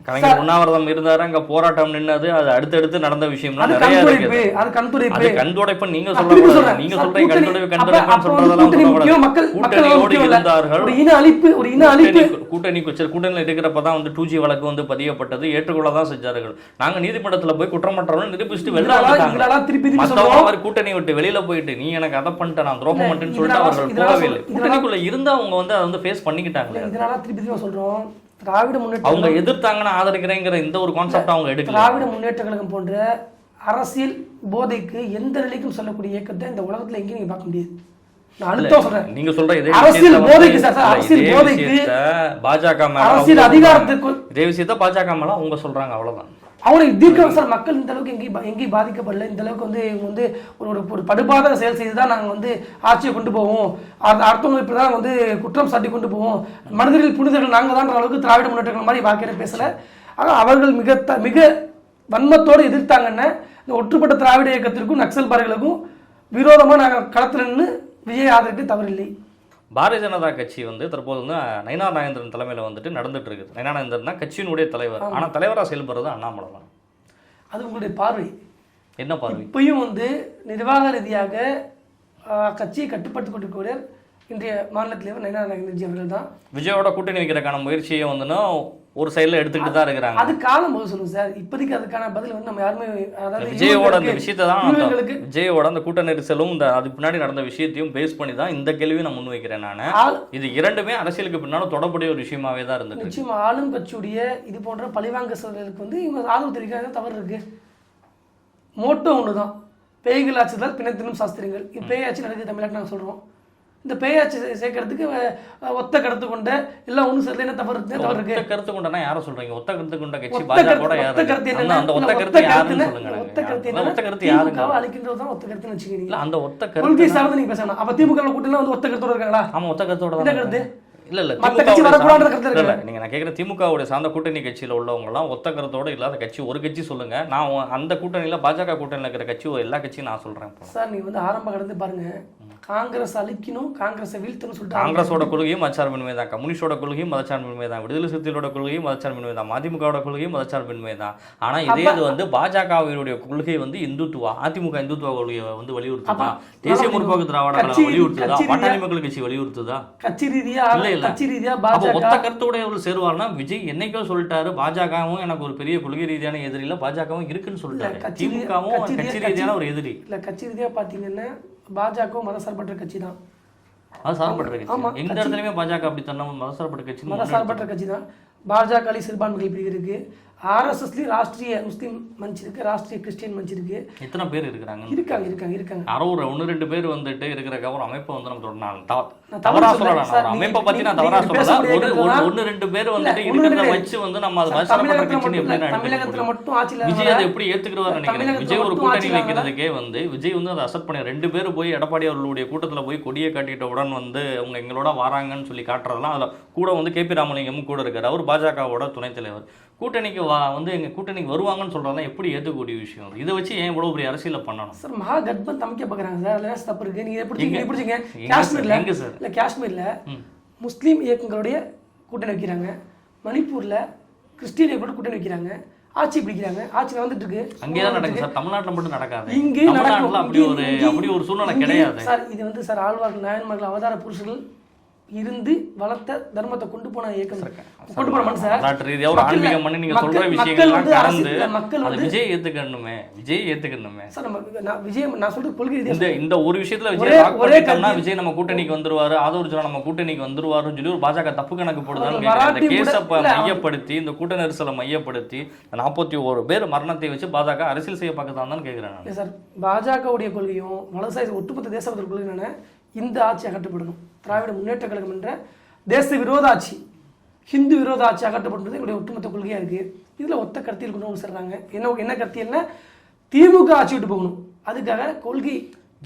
கலைஞர் உண்ணாவிரதம் இருந்தாரு, அங்க போராட்டம் நின்னது, அது அடுத்தடுத்து நடந்த விஷயம்லாம் அது நிறைய கண்துடைப்பு, இருக்குது. அது கண்துடைப்பு. அது கண்துடைப்பு நீங்க நான் திருப்பி சொல்றீங்க, சொல்றேன். நீங்க சார், சொல்றீங்க கூட்டணி- கண்துடைப்புன்னு அப்ப வந்து கூட்டணி முக்கியம், மக்கள் கூட்டணியோடு முக்கியம் இல்ல. இருந்தார்கள். ஒரு இன அழிப்பு, ஒரு இன அழிப்பு. கூட்டணியில் இருக்கிறப்பதான் வந்து 2G வழக்கு வந்து பதியப்பட்டது, ஏற்றுக்கொள்ளதான் செஞ்சார்கள். நாங்க நீதிமன்றத்துல போய் குற்றமற்றவர்கள் நிரூபிச்சுட்டு வெளில இதெல்லாம் திருப்பி திருப்பி மத்தவங்க சொல்றோம். மாதிரி கூட்டணி விட்டு வெளியில போயிட்டு நீ எனக்கு அதை பண்ணிட்ட, நான் துரோகம் இல்ல, பண்ணிட்டேன்னு சொல்லிட்டு இதெல்லாம் அவர்கள் இதெல்லாம் போகவே இல்லை. இதெல்லாம் கூட்டணிக்குள்ள இருந்து அவங்க வந்து அதை வந்து ஃபேஸ் பண்ணிக்கிட்டாங்க. இதனால திருப்பி திருப்பி சொல்றோம், திராவிட முன்னேற்ற அவங்க எதிர்த்தாங்கன்னா ஆதரிக்கிறேங்கிற இந்த ஒரு கான்செப்ட் அவங்க எடுக்கல. திராவிட முன்னேற்ற கழகம் போன்ற அரசியல் போதைக்கு எந்த நிலைக்கும் சொல்லக்கூடிய இயக்கத்தை இந்த உலகத்துல எங்கேயும் நீங்க பார்க்க முடியாது. நான் அழுத்தம் சொல்றேன். நீங்க சொல்ற இதே அரசியல் விஷயத்தை போதைக்கு சார், அரசியல் இதே போதைக்கு விஷயத்தை பாஜக மேல அரசியல் அவங்க அதிகாரத்துக்கு இதே விஷயத்த பாஜக மேல அவங்க சொல்றாங்க, அவ்வளவுதான். அவங்களுக்கு தீர்க்க சார், மக்கள் இந்த அளவுக்கு எங்கேயும் பாதிக்கப்படல. இந்த அளவுக்கு வந்து இவங்க வந்து ஒரு படுபாத செயல் செய்து தான் நாங்கள் வந்து ஆட்சியை கொண்டு போவோம், அடுத்தவங்க இப்படி தான் வந்து குற்றம் சாட்டி கொண்டு போவோம், மனிதர்கள் புனிதர்கள் நாங்கள் தான் அளவுக்கு திராவிட முன்னேற்றங்கள் மாதிரி வாக்கிற பேசல. ஆனால் அவர்கள் மிக வன்மத்தோடு எதிர்த்தாங்கன்னு இந்த ஒற்றுப்பட்ட திராவிட இயக்கத்திற்கும் நக்சல் பாறைகளுக்கும் விரோதமாக நாங்கள் களத்தில் நின்று விஜய் ஆதரிக்க தவறில்லை. பாரதிய ஜனதா கட்சி வந்து தற்போது வந்து நயினார் நாகேந்திரன் தலைமையில் வந்துட்டு நடந்துட்டு இருக்குது. நயினார் நாகேந்திரன் தான் கட்சியினுடைய தலைவர். ஆனால் தலைவராக செயல்படுறது அண்ணாமலை தான். அது உங்களுடைய பார்வை என்ன பார்வை? இப்பயும் வந்து நிர்வாக ரீதியாக கட்சியை கட்டுப்படுத்திக் கொண்டிருக்கிற இன்றைய மாநில தலைவர் நயினார் நாகேந்திரன் அவர்கள் தான். விஜயோட கூட்டணி வைக்கிறதுக்கான முயற்சியை வந்துன்னா ஒரு சைடில் எடுத்துக்கிட்டு தான் இருக்கிறாங்க. அது காலம் போது சொல்லுங்க சார். இப்போதைக்கு அதுக்கான பதில் வந்து நம்ம யாருமே, அதாவது விஜயோட அந்த விஷயத்தை தான் இவங்களுக்கு விஜயோட அந்த கூட்ட நெரிசலும் இந்த அதுக்கு பின்னாடி நடந்த விஷயத்தையும் பேஸ் பண்ணி தான் இந்த கேள்வியை நான் முன்வைக்கிறேன். நான் இது இரண்டுமே அரசியலுக்கு பின்னாலும் தொடர்புடைய ஒரு விஷயமாவே தான் இருந்தது. நிச்சயமா ஆளும் கட்சியுடைய இது போன்ற பழிவாங்க செயல்களுக்கு வந்து இவங்க ஆதரவு தெரிவிக்கிறாங்க, தவறு இருக்கு. மோட்டோ ஒன்று தான், பேய்கள் ஆட்சிதான் பிணத்திலும் சாஸ்திரங்கள். இப்போ பேயாட்சி நடக்குது தமிழ்நாட்டில் நாங்கள் சொல்கிறோம். இந்த பேயாட்சி சேர்க்கறதுக்கு ஒத்த கருத்து கொண்ட எல்லாம் ஒன்றும் சேர்த்து என்ன தவறு இருக்கு? ஒத்த கருத்து கொண்டனா யாரை சொல்றீங்க? ஒத்த கருத்து கொண்ட கட்சி பாஜக யாரு? அந்த ஒத்த கருத்து யாருன்னு சொல்லுங்க. ஒத்த கருத்து யாருக்காக அழிக்கின்றது தான் ஒத்த கருத்துன்னு வச்சுக்கிறீங்களா? அந்த ஒத்த கருத்து கொள்கை சார்ந்து நீங்க பேசணும். அப்ப திமுக கூட்டணிலாம் வந்து ஒத்த கருத்தோட இருக்காங்களா? ஆமா, ஒத்த கருத்தோட என்ன கருத்து? இல்ல மத்த கட்சி வரக்கூடாதுன்ற கருத்து இல்ல. நீங்க நான் கேக்குற திமுகவுடைய சார்ந்த கூட்டணி கட்சியில உள்ளவங்க எல்லாம் ஒத்த கருத்தோட இல்லாத கட்சி ஒரு கட்சி சொல்லுங்க. நான் அந்த கூட்டணியில பாஜக கூட்டணியில இருக்கிற கட்சி எல்லா கட்சியும் நான் சொல்றேன் சார். நீங்க வந்து ஆரம்ப கடந்து பாருங்க, காங்கிரஸ் அழிக்கணும், காங்கிரஸை வீழ்த்தணும் சொல்லிட்டு காங்கிரஸோட கொள்கையும் மதச்சார்பின்மை தான், கம்யூனிஸ்டோட கொள்கையும் மதச்சார்பின்மை தான், விடுதலை சிறுத்தைகளோட கொள்கையும் மதச்சார்பின்மை தான், மதிமுகவோட கொள்கையும் மதச்சார்பின்மை தான். ஆனா இதே இது வந்து பாஜகவினுடைய கொள்கை வந்து இந்துத்துவா, அதிமுக இந்துத்துவ கொள்கையை வந்து வலியுறுத்துதா, தேசிய முற்போக்கு திராவிட கழகம் வலியுறுத்துதா, பாட்டாளி மக்கள் கட்சி வலியுறுத்துதா? கட்சி ரீதியா கட்சி ரீதியா ஒத்த கருத்துடையவர்கள் சேருவார்னா விஜய் என்னைக்கோ சொல்லிட்டாரு, பாஜகவும் எனக்கு ஒரு பெரிய கொள்கை ரீதியான எதிரி இல்ல, பாஜகவும் இருக்குன்னு சொல்லிட்டாரு. திமுகவும் கட்சி ரீதியான ஒரு எதிரி இல்ல. கட்சி ரீதியா பாத்தீங்கன்னா பாஜக மதசார்பற்ற கட்சி தான். மதசார்பற்ற கட்சி எந்த இடத்துலயுமே பாஜக அப்படி தன்ன மதசார்பற்ற கட்சி மதசார்பற்ற கட்சி தான். பாஜக சிறுபான்மைகள் பிரிவு இருக்கு, ஆர்எஸ்எஸ்லயும் ராஷ்ட்ரிய முஸ்லீம் மஞ்ச் இருக்கு, ராஷ்ட்ரிய கிறிஸ்டியன் மஞ்ச் இருக்கு. எத்தனை பேர் இருக்காங்க? இருக்காங்க. யாரோ ஒரு 1-2 பேர் வந்துட்டு இருக்கிற ஒரு அமைப்பை வந்து நம்ம தவறா சொல்லலாம். அமைப்பை பத்தி நான் தவறா சொல்லல. 1-2 பேர் வந்துட்டு இருக்கிறத வச்சு வந்து நம்ம அது மதசார்பற்ற கட்சின்னு எப்படி தமிழகத்துல மட்டும் ஆட்சியில விஜய் அதை எப்படி ஏத்துக்கிறவாரு நினைக்கிறேன். விஜய் ஒரு கூட்டணி வைக்கிறதுக்கே வந்து விஜய் வந்து அதை அசெப்ட் பண்ணி 2 பேர் போய் எடப்பாடி அவர்களுடைய கூட்டத்துல போய் கொடியை காட்டிட்ட உடன் வந்து அவங்க எங்களோட வராங்கன்னு சொல்லி காட்டுறதெல்லாம் அதுல கூட வந்து KP ராமலிங்கமும் கூட இருக்காரு. அவர் பாஜகவோட துணைத் தலைவர். கூட்டணிக்கு வந்து எங்க கூட்டணிக்கு வருவாங்கன்னு சொல்றதெல்லாம் எப்படி ஏற்றுக்கூடிய விஷயம்? இதை வச்சு ஏன் இவ்வளவு பெரிய அரசியல பண்ணணும் சார்? மகா கட்பந்த் அமைக்க பாக்குறாங்க சார். அதுல தப்பு இருக்கு. நீங்க எப்படி காஷ்மீர்ல எங்க சார்? இல்ல காஷ்மீர்ல முஸ்லீம் இயக்கங்களுடைய கூட்டணி வைக்கிறாங்க, மணிப்பூர்ல கிறிஸ்டியன் இயக்கங்களோட கூட்டணி வைக்கிறாங்க, ஆட்சி பிடிக்கிறாங்க, ஆட்சி வந்துட்டு இருக்கு. அங்கேதான் நடக்குது சார், தமிழ்நாட்டுல மட்டும் நடக்காது. இங்கே நடக்கும். அப்படி ஒரு சூழ்நிலை கிடையாது சார். இது வந்து சார் ஆழ்வார்கள் நாயன்மார்கள் அவதார புருஷர்கள் இருந்து வளர்த்த தர்மத்தை கொண்டு போன இயக்கம், கொண்டு போன மனுஷன் ஒரு ஆன்மீக மண்ணு. நீங்க சொல்ற விஷயங்கள்லாம் கலந்து மக்கள் வந்து விஜய் ஏத்துக்கணுமே, விஜய் ஏத்துக்கணுமே சார். நம்ம விஜய் நான் சொல்ற கொள்கை இந்த ஒரு விஷயத்துல விஜய் ஒரே விஜய் நம்ம கூட்டணிக்கு வந்துருவாரு, ஆதரவு நம்ம கூட்டணிக்கு வந்துருவாருன்னு சொல்லி ஒரு பாஜக தப்பு கணக்கு போடுதான்னு இந்த கேஸை மையப்படுத்தி, இந்த கூட்ட நெரிசலை மையப்படுத்தி 41 பேர் மரணத்தை வச்சு பாஜக அரசியல் செய்ய பார்க்கதான் கேட்கிறேன் சார். பாஜகவுடைய கொள்கையும் வலதுசாரி ஒட்டுமொத்த தேசபக்தர் கொள்கை என்னன்னா, இந்த ஆட்சி அகற்றப்படணும். திராவிட முன்னேற்ற கழகம் என்ற தேச விரோத ஆட்சி, ஹிந்து விரோத ஆட்சி அகற்றப்படுறது எங்களுடைய ஒட்டுமொத்த கொள்கையா இருக்கு. இதுல ஒத்த கருத்தியல் கொண்டு சொல்றாங்க. என்ன கருத்தியல்னா திமுக ஆட்சி விட்டு போகணும், அதுக்காக கொள்கை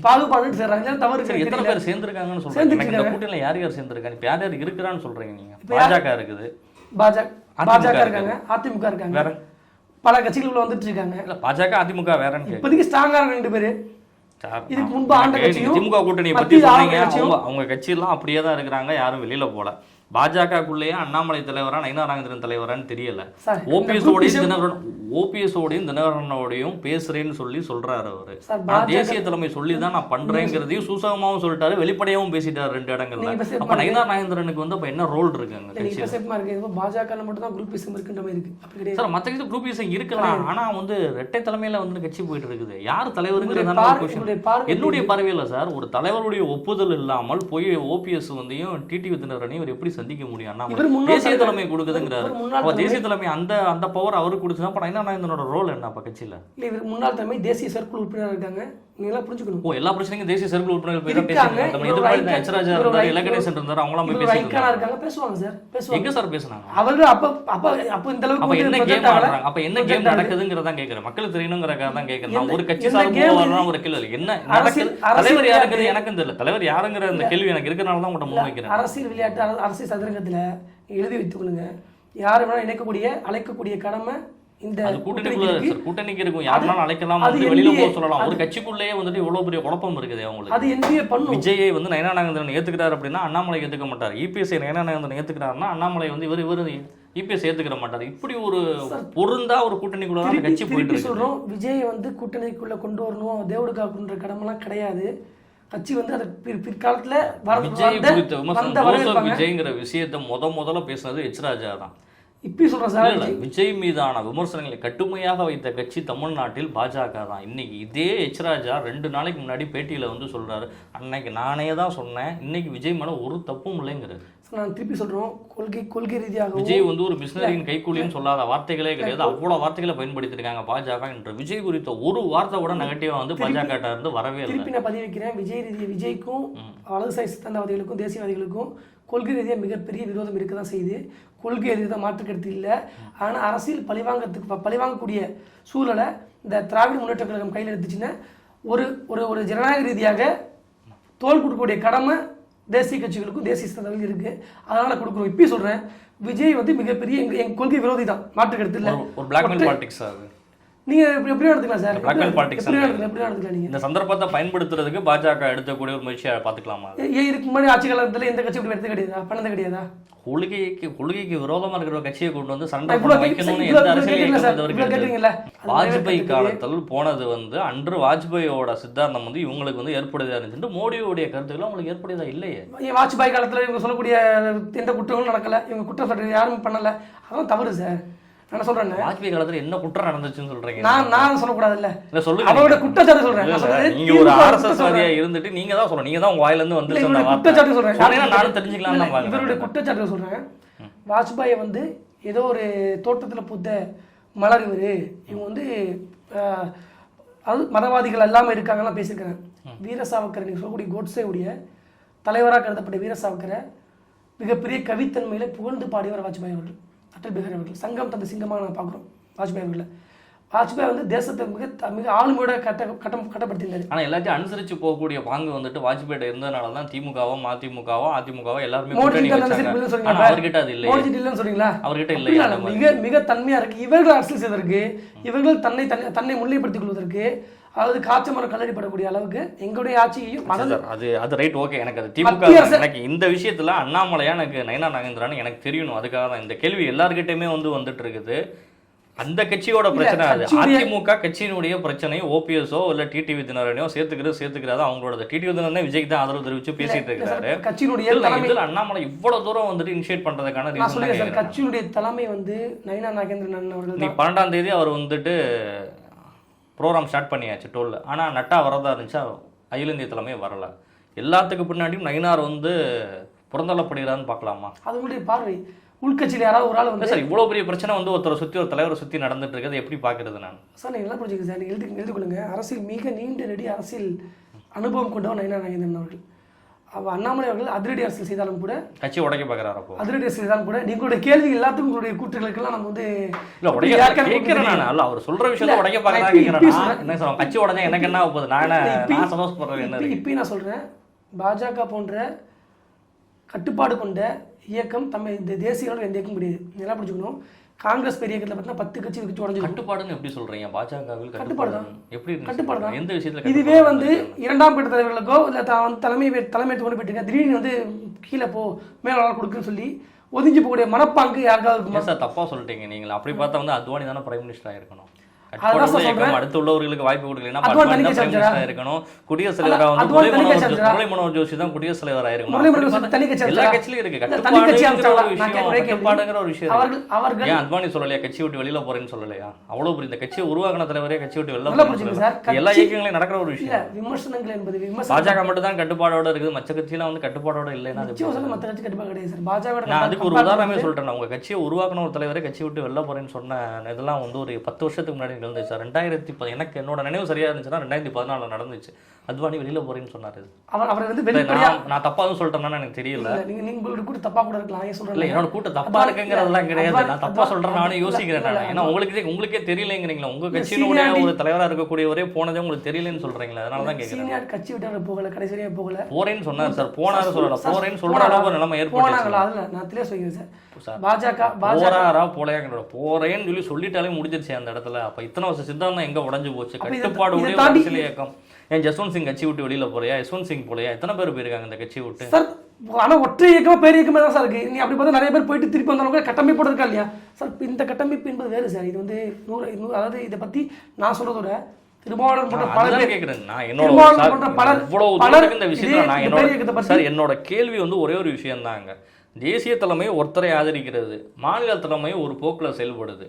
பாகுபாடு சேர்றாங்க. தவறு. எத்தனை பேர் சேர்ந்திருக்காங்கன்னு சொல்றீங்க? இந்த கூட்டணியில யார் சேர்ந்திருக்காங்க? இப்ப யார் இருக்கிறான்னு சொல்றீங்க நீங்க? பாஜக இருக்குது, பாஜக இருக்காங்க, அதிமுக இருக்காங்க, வேற பல கட்சிகள் உள்ள வந்துட்டு இருக்காங்க. இல்ல பாஜக அதிமுக வேற இப்போதைக்கு ஸ்ட்ராங்கா 2 பேரு. இதுக்கு முன்பு ஆண்ட கட்சியும் திமுக கூட்டணியை பத்தி சொன்னீங்க. அவங்க கட்சியெல்லாம் அப்படியே தான் இருக்கிறாங்க, யாரும் வெளியில போல. பாஜகக்குள்ளேயே அண்ணாமலை தலைவரா நயினார் நாகேந்திரன் தலைவரான்னு தெரியல. சார், ஓபிஎஸோடையும் தினகரனோடையும் பேசுறேன்னு சொல்லி சொல்றாரு அவரு. நான் தேசிய தலைமை சொல்லி தான் நான் பண்றேங்கிறதையும் சூசகமாவும் சொல்லிட்டாரு, வெளிப்படையாவும் பேசிட்டாரு 2 இடங்கள்ல. அப்ப நயினார் நாகேந்திரனுக்கு வந்து அப்ப என்ன ரோல் இருக்கு அங்க கட்சியில? பாஜக மட்டும் தான் குரூப்பிசம் இருக்குன்ற மாதிரி இருக்கு. அப்படி கிடையாது சார், மத்த கட்சி குரூப்பிசம் இருக்கலாம். ஆனா வந்து ரெட்டை தலைமையில வந்து கட்சி போயிட்டு இருக்குது. யார் தலைவருங்கிறதான என்னுடைய பார்வையில சார், ஒரு தலைவருடைய ஒப்புதல் இல்லாமல் போய் ஓபிஎஸ் வந்தையும் டிடிவி தினகரனையும் இவர் எப்படி சந்திக்க முடியும்? தேசிய தலைமை கொடுக்குதுங்கிறாரு. தேசிய தலைமை அந்த பவர் அவருக்கு கொடுத்துனா அப்ப நயினார் நாகேந்திரனோட ரோல் என்ன அப்ப கட்சியில? இல்ல, இவர் முன்னாள் தலைமை தேசிய சர்க்குழு உறுப்பினராக இருக்காங்க. நீங்க புரிஞ்சுக்கணும். எல்லா பிரச்சனைக்கும் தேசிய சர்க்குழு உறுப்பினர்கள் போய் பேசுறாங்க. நம்ம இது மாதிரி தான் எச்ராஜா இருந்தாரு, இலகணேசன் இருந்தாரு, அவங்களாம் போய் பேசுறாங்க. பேசுவாங்க சார், பேசுவாங்க. எங்க சார் பேசுனாங்க? அவர்கள் அப்ப இந்த அளவுக்கு அப்ப என்ன கேம் ஆடுறாங்க? அப்ப என்ன கேம் நடக்குதுங்கறத கேக்குறேன். மக்களுக்கு தெரியணும்ங்கறதுக்காக தான் கேக்குறேன். நான் ஒரு கட்சி சார்பா வரணும் ஒரு கேள்வி என்ன நடக்குது? தலைவர் யாருங்கிறது எனக்கும் தெரியல. தலைவர் யாருங்கிற அந்த கேள்வி எனக்கு இருக்கறனால தான் உங்கள்ட்ட முன் வைக்கிறேன். அரசியல் விளையாட்டு, அரசியல் சதுரங்கத்துல எழுதி வைத்துக் கொள்ளுங்க. யாரை வேணா இணைக்கக்கூடிய அழைக்கக்கூடிய கடமை இந்த கூட்டணிக்கு இருக்கும். யாருனாலும் அழைக்கலாம், வெளியில போக சொல்லலாம். ஒரு கட்சிக்குள்ளேயே வந்துட்டு இவ்வளவு பெரிய குழப்பம் இருக்குது அவங்களுக்கு. அது என்பிஏ பண்ணும். விஜயை வந்து நயினார் நாகேந்திரன் ஏத்துக்கிறாரு அப்படின்னா அண்ணாமலை ஏத்துக்க மாட்டார். இபிஎஸ் நயினார் நாகேந்திரன் ஏத்துக்கிறாருன்னா அண்ணாமலை வந்து இவர் இபிஎஸ் ஏத்துக்கிற மாட்டார். இப்படி ஒரு பொருந்தா ஒரு கூட்டணிக்குள்ள கட்சி போயிட்டு இருக்கு. சொல்றோம், விஜய் வந்து கூட்டணிக்குள்ள கொண்டு வரணும், தேவடு காப்புன்ற கடமைலாம் கிடையாது. கட்சி வந்து அது பிற்காலத்துல விஜய் குறித்த விமர்சனம் விஜய்ங்கிற விஷயத்தை முதல்ல பேசுனது எச்ராஜா தான். இப்படி சொல்றேன் சார், விஜய் மீதான விமர்சனங்களை கட்டுமையாக வைத்த கட்சி தமிழ்நாட்டில் பாஜக தான். இன்னைக்கு இதே எச்ராஜா 2 நாளைக்கு முன்னாடி பேட்டியில வந்து சொல்றாரு, அன்னைக்கு நானே தான் சொன்னேன், இன்னைக்கு விஜய் மேல ஒரு தப்பும் இல்லைங்கிறது. நான் திருப்பி சொல்றோம், கொள்கை ரீதியாக விஜய் வந்து ஒரு மிஷினரியின் கைக்கூலின்னு சொல்லாத வார்த்தைகளே கிடையாது. அவ்வளவு வார்த்தைகளை பயன்படுத்திருக்காங்க பாஜக என்ற. விஜய் குறித்த ஒரு வார்த்தை கூட நெகட்டிவா வந்து பாஜக இருந்து வரவே இல்லை. திருப்பி நான் பதிவு வைக்கிறேன், விஜய்க்கும் வலதுசாரி சித்தாந்தவாதிகளுக்கும் தேசியவாதிகளுக்கும் கொள்கை ரீதியாக மிகப்பெரிய விரோதம் இருக்க தான் செய்யுது. கொள்கை ரீதியாக மாற்றுக்கருத்து இல்லை. ஆனால் அரசியல் பழிவாங்கக்கூடிய சூழலை இந்த திராவிட முன்னேற்ற கழகம் கையில் எடுத்துச்சுன்னா ஒரு ஒரு ஜனநாயக ரீதியாக தோல் கொடுக்கக்கூடிய கடமை தேசிய கட்சிகளுக்கும் தேசிய சித்தாந்தங்களுக்கும் இருக்கு. அதனால கொடுக்குறோம். இப்படி சொல்றேன், விஜய் வந்து மிகப்பெரிய எங்க கொள்கை விரோதி தான், மாற்றுக்கருத்து இல்லை. ஒரு பிளாக்மெயில் பாலிடிக்ஸ் அது. நீங்க எப்படி எடுத்துக்கலாம் சார்? பிளாக்மெயில் பாலிடிக்ஸ் எப்படி எடுத்துக்கலாம்? நீங்க இந்த சந்தர்ப்பத்தை பயன்படுத்துறதுக்கு பாஜக எடுக்கக்கூடிய ஒரு முயற்சியை பார்த்துக்கலாமா? இதுக்கு முன்னாடி ஆட்சி காலத்துல எந்த கட்சி இப்படி எடுத்து கிடையாதா, பண்ணது கிடையாதா? கொள்கைக்கு விரோதமா இருக்கிற கட்சியை கொண்டு வந்து சண்டை வைக்கணும்னு எந்த அரசியல் வாஜ்பாய் காலத்தில் போனது வந்து அன்று வாஜ்பாயோட சித்தாந்தம் வந்து இவங்களுக்கு வந்து ஏற்புடையதா இருந்துச்சு. மோடியோடைய கருத்துக்கள் உங்களுக்கு ஏற்புடையதா இல்லையே. வாஜ்பாய் காலத்துல இவங்க சொல்லக்கூடிய எந்த குற்றங்களும் நடக்கல, இவங்க குற்றம் சாட்டு யாரும் பண்ணல, அதெல்லாம் தவறு சார். நான் சொல்றேன், வாஜ்பாய் காலத்துல என்ன குற்றம் நடந்துச்சுன்னு சொல்றீங்க? நான் சொல்லக்கூடாது இல்ல, சொல்லுங்க. அவரோட குற்றச்சாட்டு சொல்றேன். நீங்க ஒரு ஆர்எஸ்எஸ் வாதியா இருந்துட்டு நீங்க தான் சொல்றீங்க, நீங்க தான் உங்க வாயில இருந்து வந்து சொன்ன குற்றச்சாட்டு சொல்றேன். நானும் தெரிஞ்சுக்கலாம். இவருடைய குற்றச்சாட்டு சொல்றேன், வாஜ்பாயை வந்து ஏதோ ஒரு தோட்டத்துல பூத்த மலர் இவங்க வந்து அது மதவாதிகள் எல்லாமே இருக்காங்கலாம் பேசியிருக்காங்க. வீர சாவர்கர், நீங்க சொல்லக்கூடிய கோட்ஸேவுடைய தலைவராக கருதப்பட்ட வீர சாவர்கரை மிகப்பெரிய கவித்தன்மையில புகழ்ந்து பாடியவர் வாஜ்பாய் அவர்கள், அடல் பிஹாரி அவர்கள். சங்கம் தந்த சிங்கமாக நான் பார்க்குறோம் வாஜ்பாய் அவர்களை. வாஜ்பாய் வந்து தேசத்தை மிக ஆளுமையோட கட்டப்படுத்தியிருந்தாரு. ஆனால் எல்லாத்தையும் அனுசரித்து போகக்கூடிய பாங்கு வந்துட்டு வாஜ்பாய் இருந்ததுனால தான் திமுகவோ அதிமுகவோ எல்லாருமே அவர்கிட்ட அது இல்லை. இல்லைன்னு சொல்றீங்களா? அவர்கிட்ட இல்லை. மிக தன்மையா இருக்கு. இவர்கள் அரசியல் செய்வதற்கு, இவர்கள் தன்னை முன்னிலைப்படுத்திக் கொள்வதற்கு, அதாவது காய்ச்ச மரம் கல்லடிப்படக்கூடிய அளவுக்கு எங்களுடைய ஆட்சியையும் அது ரைட், ஓகே. எனக்கு அது திமுக எனக்கு இந்த விஷயத்துல அண்ணாமலையா எனக்கு நயினார் நாகேந்திரன் எனக்கு தெரியணும். அதுக்காக தான் இந்த கேள்வி எல்லார்கிட்டயுமே வந்துட்டு இருக்குது. அந்த கட்சியோட பிரச்சனை அது. அதிமுக கட்சியினுடைய பிரச்சனை ஓபிஎஸோ இல்ல டிடிவி தினகரனையோ சேர்த்துக்கிறாரு அவங்களோட. டிடிவி தினகரனே விஜய்க்கு தான் ஆதரவு தெரிவிச்சு பேசிட்டு இருக்காரு. கட்சியினுடைய அண்ணாமலை இவ்வளவு தூரம் வந்துட்டு இனிஷியேட் பண்றதுக்கான கட்சியினுடைய தலைமை வந்து நயினார் நாகேந்திரன் அவர்கள். 12ஆம் தேதி அவர் வந்துட்டு ப்ரோக்ராம் ஸ்டார்ட் பண்ணியாச்சு டோல்ல. ஆனால் நட்டா வரதா இருந்துச்சா அகில இந்திய தலைமையே வரல. எல்லாத்துக்கு பின்னாடியும் நயினார் வந்து புறந்தள்ளப்படுகிறான்னு பார்க்கலாமா? அது உங்களுடைய பார்வை. உள்கட்சியில் யாராவது ஒரு ஆள் வந்து சார் இவ்வளோ பெரிய பிரச்சனை வந்து ஒருத்தரை சுற்றி ஒரு தலைவரை சுற்றி நடந்துட்டு இருக்கிறது எப்படி பார்க்கறது? நான் சார் நீங்கள் என்ன புரிஞ்சுங்க சார், நீங்கள் எழுதிக்கொள்ளுங்க. அரசியல் மிக நீண்ட நெடி அரசியல் அனுபவம் கொண்டவர் நயினார் நாகேந்திரன் அவர்கள். அண்ணாமலை அவர்கள் அதிரடி அரசியல் செய்தாலும் கூட கட்சி உடைக்க பார்க்குறாரு. அப்போ அதிரடி அரசியல் செய்தாலும் கூட நீங்களுடைய கேள்வி எல்லாத்துக்கும் உங்களுடைய கூற்றுகளுக்கெல்லாம் நம்ம வந்து கேட்கிறேன். அவர் சொல்ற விஷயத்தை உடைக்க பார்க்குறாங்க. என்ன சொல்லுவாங்க, கட்சி உடனே எனக்கு என்ன போகுது, நான் சந்தோஷப்படுறேன். இப்போ நான் சொல்றேன், பாஜக போன்ற கட்டுப்பாடு கொண்ட இயக்கம் இந்த தேசியங்களோட எந்த இயக்கம் கிடையாது. நல்லா புரிஞ்சுக்கணும். காங்கிரஸ் பெரிய இயக்கத்தில் பார்த்தீங்கன்னா 10 கட்சி உடஞ்சி. கட்டுப்பாடுன்னு எப்படி சொல்றீங்க? பாஜகவில் கட்டுப்பாடு தான். எப்படி கட்டுப்பாடு தான். எந்த விஷயத்துல? இதுவே வந்து 2ஆம் கட்ட தலைவர்களுக்கோ இல்லை தலைமை கொண்டு போயிட்டு திடீர்னு வந்து கீழே போ மேலாள கொடுக்குன்னு சொல்லி ஒதுங்கி போகக்கூடிய மனப்பாங்கு யாருக்காவது இருக்குமா? சார் தப்பா சொல்லிட்டீங்க நீங்களா. அப்படி பார்த்தா வந்து அத்வானி தானே பிரைம் மினிஸ்டர் ஆயிருக்கணும். அடுத்து உள்ளவர்களுக்கு வாய்ப்பு கொடுக்கலன்னா இருக்கணும். குடியரசுத் தலைவரா வந்து முரளி மனோகர் ஜோஷி தான் குடியரசுத் தலைவர் ஆயிருக்கணும். எல்லா கட்சியிலும் இருக்கு கட்டுப்பாடுங்கிற ஒரு விஷயம். ஏன் அத்வானி சொல்லலையா கட்சி விட்டு வெளியில போறேன்னு சொல்லலையா? அவ்வளவு பெரிய இந்த கட்சியை உருவாக்கின தலைவரே கட்சி விட்டு வெளில எல்லா இயக்கங்களையும் நடக்கிற ஒரு விஷயம். விமர்சனங்கள் என்பது பாஜக மட்டும் தான் கட்டுப்பாடோட இருக்குது, மற்ற கட்சியெல்லாம் வந்து கட்டுப்பாடோட இல்லைன்னா மற்ற கட்சி கட்டுப்பாடு கிடையாது. பாஜக நான் அதுக்கு ஒரு உதாரணமே சொல்றேன். உங்க கட்சியை உருவாக்கின ஒரு தலைவரே கட்சி விட்டு வெளில போறேன்னு சொன்ன இதெல்லாம் வந்து ஒரு 10 வருஷத்துக்கு முன்னாடி நடந்துச்சு. 2010 எனக்கு என்னோட நினைவு சரியா இருந்துச்சுன்னா 2014 நடந்துச்சு. அத்வானி வெளியில போறேன்னு சொன்னாரு. அவர் வந்து வெளிப்படையா நான் தப்பாவும் சொல்றேன்னா எனக்கு தெரியல. நீங்க கூட தப்பா கூட இருக்கலாம். ஏன் சொல்றேன்? என்னோட கூட்டம் தப்பா இருக்குங்கிறதெல்லாம் கிடையாது. நான் தப்பா சொல்றேன் நானே யோசிக்கிறேன். நான் ஏன்னா உங்களுக்கே தெரியலங்கிறீங்களா? உங்க கட்சியினுடைய ஒரு தலைவரா இருக்கக்கூடியவரே போனதே உங்களுக்கு தெரியலன்னு சொல்றீங்களா? அதனால தான் கேக்குறேன். சீனியர் கட்சி விட்டு போகல, கடைசி வரையும் போகல. போறேன்னு சொன்னாரு சார். போனாரு சொல்லல, போறேன்னு சொல்ற அளவுக்கு நிலைமை ஏற்பட்டுச்சு. அதுல நான் தெளிவா சொல்றேன் சார். பாஜக போறாரா போலையாங்களோட போறேன்னு சொல்லிட்டாலே முடிஞ்சிருச்சு அந்த இடத்துல. அப்ப இத்தனை வருஷம் சித்தாந்தம் எங்க உடஞ்சு போச்சு? கட்டுப்பாடு உடைய அரசியல் இயக்கம். ஏன் ஜஸ்வந்த் சிங் கட்சி விட்டு வெளியில போலையா? யஸ்வந்த் சிங் போலையா? எத்தனை பேர் போயிருக்காங்க இந்த கட்சி விட்டு? சார் ஆனா ஒற்றை இயக்கமா பேர் இயக்கமா தான் சார் இருக்கு. நீ அப்படி பார்த்தா நிறைய பேர் போயிட்டு திருப்பி வந்தாலும் கட்டமைப்போட இருக்கா இல்லையா சார்? இந்த கட்டமைப்பு என்பது வேறு சார். இது வந்து அதாவது இதை பத்தி நான் சொல்றதோட திருமாவளவன் போன்ற பல பேர் கேக்குறேன். நான் என்னோட கேள்வி வந்து ஒரே ஒரு விஷயம் தாங்க. தேசிய தலைமை ஒருத்தரை ஆதரிக்கிறது, மாநில தலைமை ஒரு போக்குல செயல்படுது.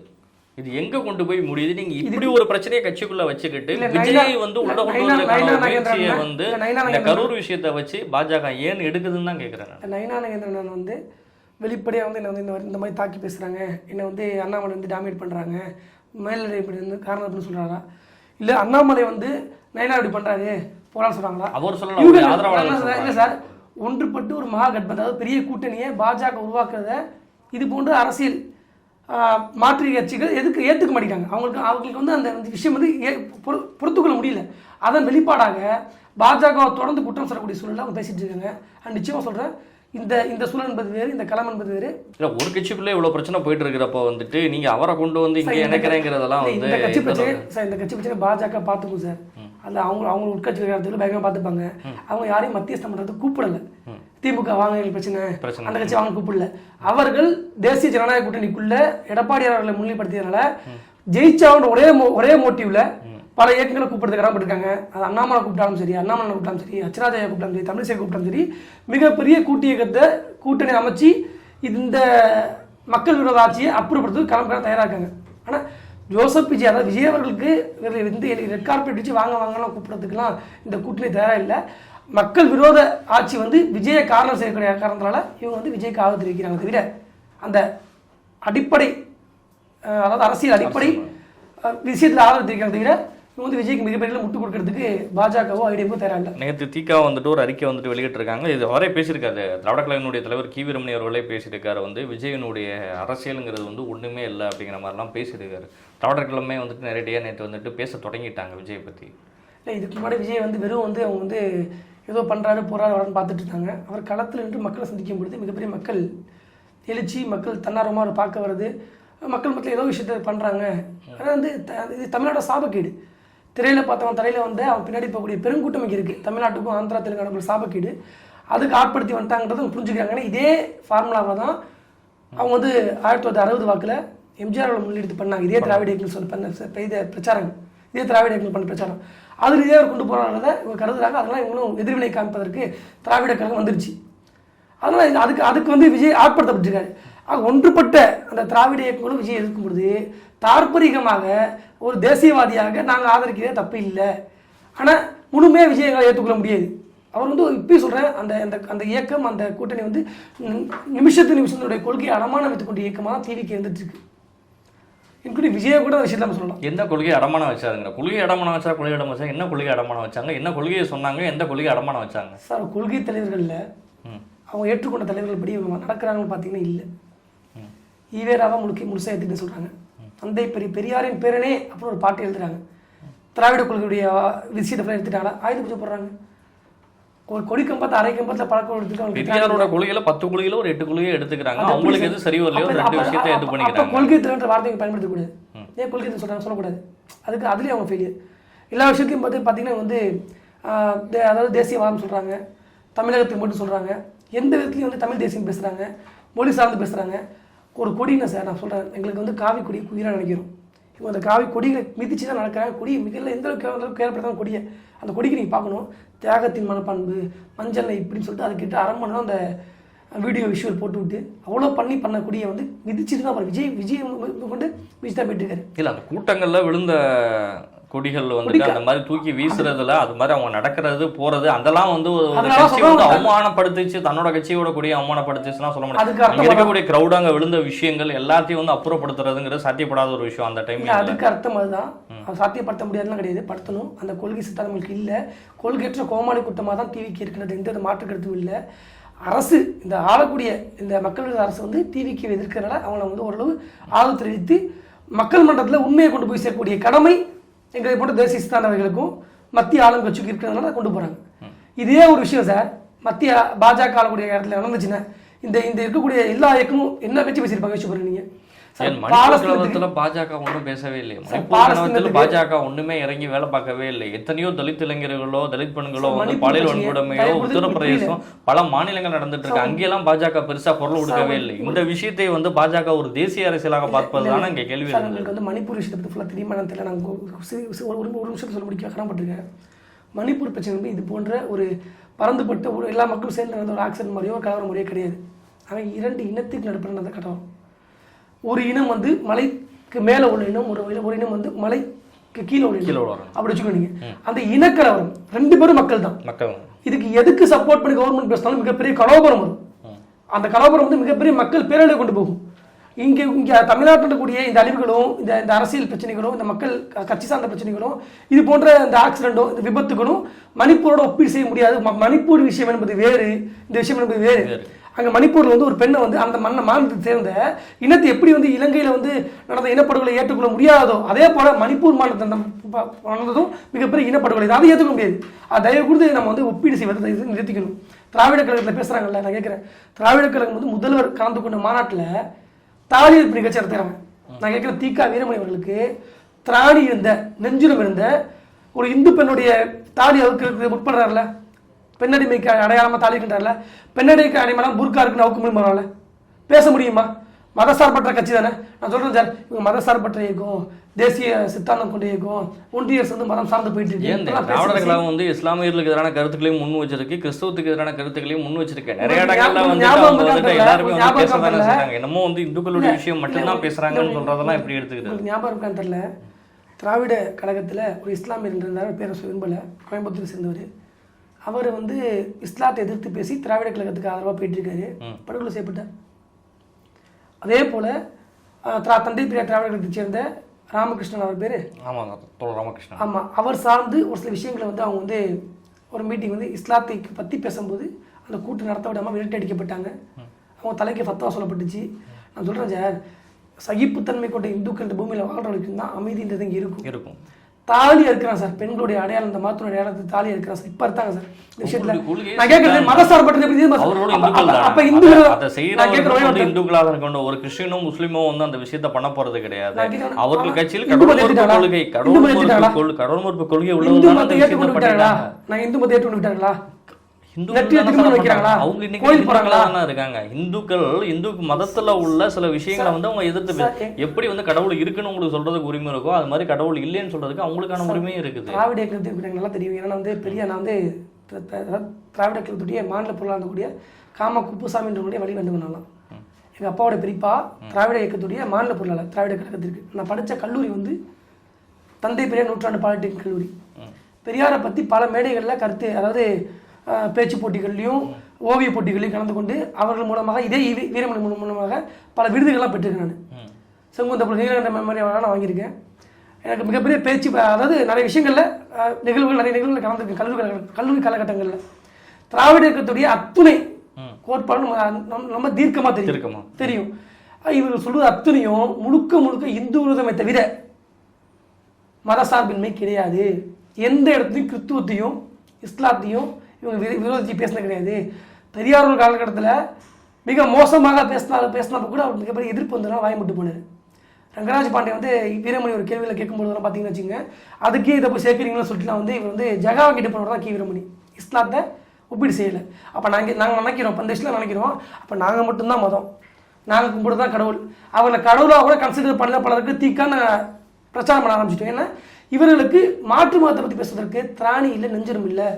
இது எங்க கொண்டு போய் முடியுது? நீங்க இப்படி ஒரு பிரச்சனையை கட்சிக்குள்ள வச்சுக்கிட்டு விஜய் வந்து உள்ள கொண்டு வந்ததுக்கான முயற்சியை வந்து இந்த கரூர் விஷயத்தை வச்சு பாஜக ஏன் எடுக்குதுன்னு தான் கேட்கிறேன். நயினா நாகேந்திரன் வந்து வெளிப்படையாக வந்து என்ன வந்து இந்த மாதிரி தாக்கி பேசுறாங்க, என்ன வந்து அண்ணாமலை வந்து டாமினேட் பண்றாங்க, மேல்நிலை இப்படி வந்து காரணம் அப்படின்னு சொல்றாரா? இல்ல அண்ணாமலை வந்து நயினா இப்படி பண்றாரு போறான்னு சொல்றாங்களா? அவர் சொல்லலாம். இல்ல சார், ஒன்றுபட்டு ஒரு மகா கட்பம், அதாவது பெரிய கூட்டணியை பாஜக உருவாக்குறத இது போன்ற அரசியல் மாற்று கட்சிகள் எதுக்கு ஏற்றுக்க மாட்டேங்கிறாங்க. அவங்களுக்கு வந்து அந்த விஷயம் வந்து பொறுத்துக்கொள்ள முடியல. அதன் வெளிப்பாடாக பாஜக தொடர்ந்து குற்றம் சொல்லக்கூடிய சூழலில் அவங்க பேசிட்டு இருக்காங்க. அண்ட் நிச்சயமாக சொல்கிறேன், இந்த சூழல் என்பது வேறு, இந்த களம் என்பது வேறு. இல்லை, ஒரு கட்சிக்குள்ளே இவ்வளோ பிரச்சனை போயிட்டு இருக்கிறப்ப வந்துட்டு நீங்கள் அவரை கொண்டு வந்து இங்கே இணைக்கிறேங்கிறதெல்லாம் வந்து இந்த கட்சி பிரச்சனை சார். இந்த கட்சி பிரச்சனை பாஜக பார்த்துக்கும் சார். அதில் அவங்க உட்கட்சி விவகாரத்துக்கு பயங்கரமாக பார்த்துப்பாங்க. அவங்க யாரையும் மத்தியஸ்தம் பண்ணுறதுக்கு கூப்பிடல. திமுக வாங்க பிரச்சனை, அந்த கட்சி வாங்க கூப்பிடல. அவர்கள் தேசிய ஜனநாயக கூட்டணிக்குள்ள எடப்பாடியார் அவர்களை முன்னிலைப்படுத்தியதுனால ஜெயிச்சாவோட ஒரே மோட்டிவ்ல பல இயக்கங்களை கூப்பிடுறதுக்கு கடமைப்பட்டிருக்காங்க. அது அண்ணாமலை கூப்பிட்டாலும் சரி, அண்ணாமலை கூப்பிட்டாலும் சரி, அச்சராஜயா கூப்பிட்டாலும் சரி, தமிழிசை கூப்பிட்டாலும் சரி, மிகப்பெரிய கூட்டணி அமைச்சு இந்த மக்கள் விரோத ஆட்சியை அப்புறப்படுத்துறது கிளம்ப தயாராக இருக்காங்க. ஆனால் ஜோசப் விஜய், அதாவது விஜய் அவர்களுக்கு வந்து ரெட் கார்பெட் வச்சு வாங்கலாம் கூப்பிட்றதுக்கெல்லாம் இந்த கூட்டணி தயாராக இல்லை. மக்கள் விரோத ஆட்சி வந்து விஜயை காரணம் செய்யக்கூடிய காரணத்தினால இவங்க வந்து விஜய்க்கு ஆதரவு தெரிவிக்கிறாங்க. தவிர அந்த அடிப்படை, அதாவது அரசியல் அடிப்படை விஷயத்தில் ஆதரவு தெரிவிக்கிறாங்க. தவிர இவங்க வந்து விஜய்க்கு மிகப்பெரிய முட்டு கொடுக்கறதுக்கு பாஜகவோ ஐடியாவோ தயாராக இல்லை. நேற்று திகா வந்துட்டு ஒரு அறிக்கை வந்துட்டு வெளியிட்டிருக்காங்க. இது அவரே பேசியிருக்காரு. திராவிட கழகத்தினுடைய தலைவர் கி வீரமணி அவர்களே பேசியிருக்காரு. வந்து விஜயனுடைய அரசியலுங்கிறது வந்து ஒன்றுமே இல்லை அப்படிங்கிற மாதிரிலாம் பேசியிருக்காரு. திராவிடர் கிழமை வந்துட்டு நேரடியாக நேற்று வந்துட்டு பேச தொடங்கிட்டாங்க விஜயை பற்றி. இல்லை, இதுக்கு முன்னாடி விஜய் வந்து வெறும் வந்து அவங்க வந்து ஏதோ பண்ணுறாரு போகிறாரு வரன்னு பார்த்துட்டு இருக்காங்க. அவர் களத்தில் நின்று மக்களை சந்திக்கும் பொழுது மிகப்பெரிய மக்கள் எழுச்சி, மக்கள் தன்னார்வமாக பார்க்க வருது, மக்கள் மத்தியில் ஏதோ விஷயத்த பண்ணுறாங்க. ஆனால் வந்து இது தமிழ்நாட்டோட சாபக்கீடு. திரையில் பார்த்தவன் தரையில் வந்து அவன் பின்னாடி போகக்கூடிய பெருங்கூட்டம் இங்கே இருக்குது. தமிழ்நாட்டுக்கும் ஆந்திரா தெலுங்கானாக்கும் சாபக்கீடு. அதுக்கு ஆட்படுத்தி வந்துட்டாங்கிறத புரிஞ்சுக்கிறாங்க. ஏன்னா இதே ஃபார்முலாவை தான் அவங்க வந்து 1960 வாக்கில் எம்ஜிஆர் முன்னெடுத்து பண்ணாங்க. இதே திராவிட இயக்கம் சொல்லி பண்ண இதே பிரச்சாரங்கள், இதே திராவிட இயக்கம் பண்ண பிரச்சாரம் அதில் இதே கொண்டு போகிறாங்கிறத இவங்க கருதுறாங்க. அதெல்லாம் இவங்களும் எதிர்வினை காமிப்பதற்கு திராவிட கழகம் வந்துருச்சு. அதனால் அதுக்கு வந்து விஜய் ஆட்படுத்தப்பட்டிருக்காரு. ஒன்றுபட்ட அந்த திராவிட இயக்கங்களும் விஜய் எதிர்க்கும் பொழுது தாற்பரிகமாக ஒரு தேசியவாதியாக நாங்கள் ஆதரிக்கிறதே தப்பு இல்லை. ஆனால் முழுமையாக விஜய் எங்களால் ஏற்றுக்கொள்ள முடியாது. அவர் வந்து இப்பயும் சொல்கிறேன், அந்த இயக்கம், அந்த கூட்டணி வந்து நிமிஷத்தினுடைய கொள்கையை அடமான வைத்துக்கொண்ட இயக்கமாக டிவிக்கு இருந்துட்டு இன்க்ளூடிங் விஜயை கூட விஷயத்தை நம்ம சொல்லலாம். எந்த கொள்கையை அடமானம் வச்சாருங்கிற கொள்கையை அடமானம் வச்சா, கொள்கை அடமானம் வச்சா, என்ன கொள்கை அடமானம் வச்சாங்க, என்ன கொள்கையை சொன்னாங்க, எந்த கொள்கையை அடமானம் வச்சாங்க? சார், கொள்கை தலைவர்களில் அவங்க ஏற்றுக்கொண்ட தலைவர்கள் படி இவங்க நடக்கிறாங்கன்னு பார்த்தீங்கன்னா இல்லை. ஈவேராவை முழுசாக எடுத்துக்கிட்டு சொல்கிறாங்க. தந்தை பெரியாரின் பேரனே அப்புறம் ஒரு பாட்டு எழுதுறாங்க. திராவிட கொள்கையுடைய விஷயத்தை எடுத்துட்டாங்களா, ஆயுத பூஜை போடுறாங்க. ஒரு கொடி கம்பத்தை அரை கம்பத்தில் பழக்கம் எடுத்துக்க பெரியாரோட கொள்கையில 10 கொள்கையில ஒரு 8 கொள்கையை எடுத்துக்கிறாங்க. அவங்களுக்கு எது சரி வரலையோ 2 விஷயத்தை இது பண்ணிக்கிறாங்க. கொள்கை திறன்ற வார்த்தையை பயன்படுத்தக்கூடாது. ஏன் கொள்கை சொல்லக்கூடாது? அதுக்கு அதுலேயே அவங்க ஃபெயிலியர். எல்லா விஷயத்தையும் பார்த்தீங்கன்னா வந்து அதாவது தேசியவாதம் சொல்கிறாங்க, தமிழகத்துக்கு மட்டும் சொல்கிறாங்க, எந்த விதத்துலையும் வந்து தமிழ் தேசியம் பேசுகிறாங்க, மொழி சார்ந்து பேசுகிறாங்க. ஒரு கொடின்னு சார் நான் சொல்கிறேன், எங்களுக்கு வந்து காவி கொடி குயிலாக நினைக்கிறோம். இவங்க அந்த காவி கொடிகளை மிதிச்சு தான் நடக்கிறாங்க. கொடி மிகல எந்த அளவுக்கு கேள்விப்படுத்தாங்க கொடியை. அந்த கொடிக்கு நீங்கள் பார்க்கணும், தியாகத்தின் மனப்பண்பு, மஞ்சள் இப்படின்னு சொல்லிட்டு அதுக்கிட்ட அரண்மனை அந்த வீடியோ விஷுவல் போட்டு விட்டு அவ்வளோ பண்ண கொடியை வந்து மிதிச்சுட்டு தான் அப்புறம் விஜய் கொண்டு மிதிச்சு தான் போயிட்டு இருக்காரு. இல்லை, அந்த கூட்டங்களில் விழுந்த கொடிகள் வந்துட்டு அந்த மாதிரி தூக்கி வீசுறதுல அது மாதிரி அவங்க நடக்கிறது போறது அதெல்லாம் வந்து ஒரு கட்சி வந்து அவமானப்படுத்திச்சு, தன்னோட கட்சியோட கொடியை அவமானப்படுத்திச்சுலாம் சொல்ல முடியாது. இருக்கக்கூடிய கிரௌட் அங்க விழுந்த விஷயங்கள் எல்லாத்தையும் வந்து அப்புறப்படுத்துறதுங்கிறது சாத்தியப்படாத ஒரு விஷயம் அந்த டைம்ல. அதுக்கு அர்த்தம் அதுதான், சாத்தியப்படுத்த முடியாதுலாம் கிடையாது, படுத்தணும். அந்த கொள்கை சித்தாந்தங்களுக்கு இல்லை, கொள்கையற்ற கோமாளி கூட்டமாக தான் டிவிக்கு இருக்கிறது, எந்த மாற்று கருத்தும் இல்லை. அரசு இந்த ஆளக்கூடிய இந்த மக்கள் அரசு வந்து டிவிக்கு எதிர்க்கிறனால அவங்களை வந்து ஓரளவு ஆதரவு தெரிவித்து மக்கள் மன்றத்தில் உண்மையை கொண்டு போய் சேர்க்கக்கூடிய கடமை எங்களை போன்ற தேசிய சித்தாந்தவர்களுக்கும் மத்திய ஆளும் கட்சிக்கு இருக்கிறதுனால கொண்டு போகிறாங்க. இதே ஒரு விஷயம் சார் மத்திய பாஜக ஆளக்கூடிய இடத்துல நடந்துச்சுன்னா இந்த இந்த இருக்கக்கூடிய எல்லா இயக்கமும் என்ன வச்சு பேசியிருப்பாங்க யோசிச்சு பாருங்க. பாஜக ஒன்றும் பேசவே இல்லை. மணிப்பூர் பாஜக ஒண்ணுமே இறங்கி வேலை பார்க்கவே இல்லை. எத்தனையோ தலித் இளைஞர்களோ தலித் பெண்களோ வந்து பாலியல் வன்கொடுமையோ உத்தரப்பிரதேசம் பல மாநிலங்கள் நடந்துட்டு இருக்கு, அங்கெல்லாம் பாஜக பெருசா குரல் கொடுக்கவே இல்லை. இந்த விஷயத்தை வந்து பாஜக ஒரு தேசிய அரசியலாக பார்ப்பதுதானே இங்க கேள்வி. வந்து மணிப்பூர் விஷயத்தை பத்தி ஃபுல்லா தெரியுமா தெரியல. நாங்கள் ஒரு நிமிஷத்தை சொல்ல முடிக்க கடமைப்பட்டிருக்கேன். மணிப்பூர் பிரச்சனை வந்து இது போன்ற ஒரு பறந்துபட்ட ஒரு எல்லா மக்களும் சேர்ந்து நடந்த ஒரு ஆக்சிடென்ட் மாதிரியோ கலவர முறையோ கிடையாது. அவன் 2 இனத்துக்கு நடுப்புற நடந்த கலவரம். ஒரு இனம் வந்து மலைக்கு மேலே உள்ள இனம், ஒரு இனம் வந்து மலைக்கு கீழே உள்ள இனம், அப்படி வச்சுக்கோங்க. அந்த இனக்கலவரம் 2 பேரும் மக்கள் தான். இதுக்கு எதுக்கு சப்போர்ட் பண்ணி கவர்மெண்ட் பேசினாலும் மிகப்பெரிய கலவரம் வரும். அந்த கலவரம் வந்து மிகப்பெரிய மக்கள் பேரழிவை கொண்டு போகும். இங்கே தமிழ்நாட்டில் இருக்கக்கூடிய இந்த அழிவுகளும் இந்த அரசியல் பிரச்சனைகளும் இந்த மக்கள் கட்சி சார்ந்த பிரச்சனைகளும் இது போன்ற இந்த ஆக்சிடென்ட்டும் இந்த விபத்துகளும் மணிப்பூரோட ஒப்பீடு செய்ய முடியாது. மணிப்பூர் விஷயம் என்பது வேறு, இந்த விஷயம் என்பது வேறு. அங்கே மணிப்பூரில் வந்து ஒரு பெண்ணை வந்து அந்த மாநிலத்தை சேர்ந்த இனத்தை எப்படி வந்து இலங்கையில் வந்து நடந்த இனப்படுகொலை ஏற்றுக்கொள்ள முடியாதோ அதே போல மணிப்பூர் மாநிலத்தை நடந்ததும் மிகப்பெரிய இனப்படுகொலை, அதை ஏற்றுக்க முடியாது. அது தயவு கொடுத்து நம்ம வந்து ஒப்பீடு செய்வதை நிறுத்திக்கணும். திராவிட கழகத்தில் பேசுகிறாங்கல்ல, நான் கேட்குறேன், திராவிட கழகம் வந்து முதல்வர் கலந்து கொண்ட மாநாட்டில் தாலி எடுப்பு நிகழ்ச்சி நடத்துகிறாங்க. நான் கேட்குறேன், தீகா வீரமணி அவர்களுக்கு திராணி இருந்த நெஞ்சுரம் இருந்த ஒரு இந்து பெண்ணுடைய தாலி அவருக்கு முற்படுறாருல, பெண்ணடிமைக்கு அடையாளமாக தாலி இருக்கின்றார்ல, பெண்ணடிமைக்கு அடையாளம் புர்கா இருக்குன்னு அவுக்கு முடியுமால பேச முடியுமா? மதசார்பற்ற கட்சி தானே. நான் சொல்கிறேன் சார், இவங்க மதசார்பற்ற இயக்கம், தேசிய சித்தாந்தம் கொண்ட இயக்கம், ஒன்றிய அரசு வந்து மதம் சார்ந்து போயிட்டு இருக்கு. திராவிட கழகம் வந்து இஸ்லாமியர்களுக்கு எதிரான கருத்துக்களையும் முன் வச்சிருக்கு, கிறிஸ்தவத்துக்கு எதிரான கருத்துக்களையும் முன் வச்சிருக்கு. நிறைய இடங்கள்ல வந்து எல்லாருமே பேசுறாங்க, என்னமோ வந்து இந்துக்களுடைய விஷயம் மட்டும்தான் பேசுறாங்கன்னு சொல்றதெல்லாம் எப்படி எடுத்துக்கிறது ஞாபகம் இருக்கான்னு தெரியல. திராவிட கழகத்தில் ஒரு இஸ்லாமியர் இருந்தார், பேரை விரும்பல, கோயம்புத்தூர் சேர்ந்தவர். அவர் வந்து இஸ்லாத்தை எதிர்த்து பேசி திராவிட கழகத்துக்கு ஆதரவாக போயிட்டு இருக்காரு, படுகொலை செய்யப்பட்டார். அதே போல தந்தை பெரியார் திராவிட கழகத்தை சேர்ந்த ராமகிருஷ்ணன் அவர் பேர், ராமகிருஷ்ணன், ஆமாம், அவர் சார்ந்து ஒரு சில விஷயங்களை வந்து அவங்க வந்து ஒரு மீட்டிங் வந்து இஸ்லாத்தை பற்றி பேசும்போது அந்த கூட்டு நடத்த விடாமல் விரட்டி அடிக்கப்பட்டாங்க. அவங்க தலைக்கு ஃபத்வா சொல்லப்பட்டுச்சு. நான் சொல்கிறேன் சார், சகிப்புத்தன்மை கொண்ட இந்துக்கள் இந்த பூமியில் வாழ்றவங்களுக்கு தான் அமைதின்றது இங்கே இருக்கும். தாலி இருக்கிறான் சார், பெண்களுடைய அடையாளம், இந்த மாத்தினுடைய அடையாளத்தை தாலி இருக்கிறான் சார், இப்ப இருக்காங்க சார் இந்த விஷயத்துல. நான் கேட்கறது மதசார்பற்றது அப்ப இந்துக்களாக கொண்ட ஒரு கிறிஸ்டியனோ முஸ்லிமோ வந்து அந்த விஷயத்த பண்ண போறது கிடையாது. அவர்கள் கட்சியில் கடவுள் மறுப்பு கொள்கை உள்ளவங்க நான் இந்து மதத்தை ஏற்றுக்கொண்டு விட்டாங்களா? இந்து மதத்துல உள்ள சில விஷயங்களை வந்து அவங்க எதிர்த்து எப்படி வந்து கடவுள் இருக்குன்னு உங்களுக்கு சொல்றதுக்கு உரிமை இருக்கோ அது மாதிரி கடவுள் இல்லைன்னு சொல்றதுக்கு அவங்களுக்கான உரிமையும் இருக்குது. திராவிட இயக்கத்துக்கு நல்லா தெரியும். ஏன்னா வந்து நான் வந்து திராவிட இயக்கத்துடைய மாநில பொருளாக இருந்தக்கூடிய காம குப்புசாமின்றவங்களுடைய வழி வேண்டுமெல்லாம் எங்கள் அப்பாவோட பெரியப்பா திராவிட இயக்கத்துடைய மாநில பொருளாளர் திராவிட கழகத்திற்கு. நான் படித்த கல்லூரி வந்து தந்தை பெரியார் நூற்றாண்டு பாலிடெக்னிக் கல்லூரி. பெரியாரை பற்றி பல மேடைகளில் கருத்து, அதாவது பேச்சு போட்டிகள்லையும் ஓவிய போட்டிகளையும் கலந்து கொண்டு அவர்கள் மூலமாக இதே வீரமணி மூலமாக பல விருதுகள்லாம் பெற்றிருக்கேன். நான் செங்குந்தப்பூர் நீலகண்ட மெமோரியல் நான் வாங்கியிருக்கேன். எனக்கு மிகப்பெரிய பேச்சு, அதாவது நிறைய விஷயங்களில் நிறைய நிகழ்வுகள் கலந்துருக்கேன். கல்லூரி காலகட்டங்களில் திராவிட இயக்கத்துடைய அத்துணை கோட்பாடு நம்ம தீர்க்கமாக தெரியும். இவர்கள் சொல்வது அத்துணையும் முழுக்க இந்து விரோதமை தவிர மதசார்பின்மை கிடையாது. எந்த இடத்துலையும் கிறிஸ்துவத்தையும் இஸ்லாத்தையும் இவங்க விரோதிச்சு பேசினது கிடையாது. பெரியார் ஒரு காலகட்டத்தில் மிக மோசமாக பேசினப்போ கூட அவர் மிகப்பெரிய எதிர்ப்பு வந்ததுனால வாய் மட்டும் போனார். ரங்கராஜ் பாண்டே வந்து வீரமணி ஒரு கேள்வியில் கேட்கும்போது பார்த்தீங்கன்னு வச்சுங்க, அதுக்கே இதை போய் சேர்க்குறீங்கன்னு சொல்லிட்டுலாம் வந்து இவர் வந்து ஜகாவை கிட்ட போனவர் தான் வீரமணி. இஸ்லாத்தை ஒப்பீடு செய்யலை. அப்போ நாங்கள் நினைக்கிறோம், பந்தேஷில் நினைக்கிறோம், அப்போ நாங்கள் மட்டும்தான் மதம், நாங்கள் கும்பிட்டு தான் கடவுள், அவங்களை கடவுளாக கூட கன்சிடர் பண்ண பலருக்கு தீக்கான பிரச்சாரம் பண்ண ஆரம்பிச்சிட்டோம். ஏன்னா இவர்களுக்கு மாற்று மதத்தை பற்றி பேசுவதற்கு திராணி இல்லை, நெஞ்சரும் இல்லை.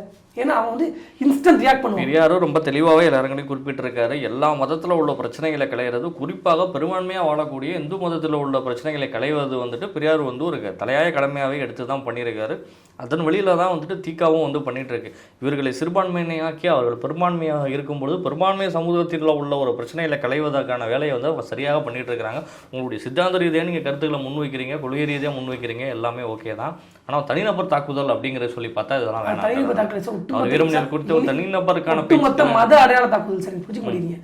ஏன்னா அவன் வந்து இன்ஸ்டன்ட் ரியாக்ட் பண்ணுவான். பெரியாரும் ரொம்ப தெளிவாகவே எல்லாருங்களையும் குறிப்பிட்டிருக்காரு. எல்லா மதத்தில் உள்ள பிரச்சனைகளை களையிறது, குறிப்பாக பெரும்பான்மையாக வாழக்கூடிய இந்து மதத்தில் உள்ள பிரச்சனைகளை களைவது வந்துட்டு பெரியார் வந்து ஒரு தலையாய கடமையாகவே எடுத்து தான் பண்ணியிருக்காரு. அதன் வழியில தான் வந்துட்டு தீக்காவும் வந்து பண்ணிட்டு இருக்கு. இவர்களை சிறுபான்மையாக்கி அவர்கள் பெரும்பான்மையாக இருக்கும்பொழுது பெரும்பான்மை சமூகத்தில் உள்ள ஒரு பிரச்சனைகளை களைவதற்கான வேலையை வந்து அவங்க சரியாக பண்ணிட்டு இருக்கிறாங்க. உங்களுடைய சித்தாந்த ரீதியாக நீங்கள் கருத்துக்களை முன்வைக்கிறீங்க, கொள்கை ரீதியாக முன்வைக்கிறீங்க, எல்லாமே ஓகே தான். ஆனால் தனிநபர் தாக்குதல் அப்படிங்கிறத சொல்லி பார்த்தா இதெல்லாம் வேணாம். வீரமணியர் குறித்து ஒரு தனிநபருக்கான மத அடையாள தாக்குதல் சரி புரிஞ்சுக்க மாட்டீங்க.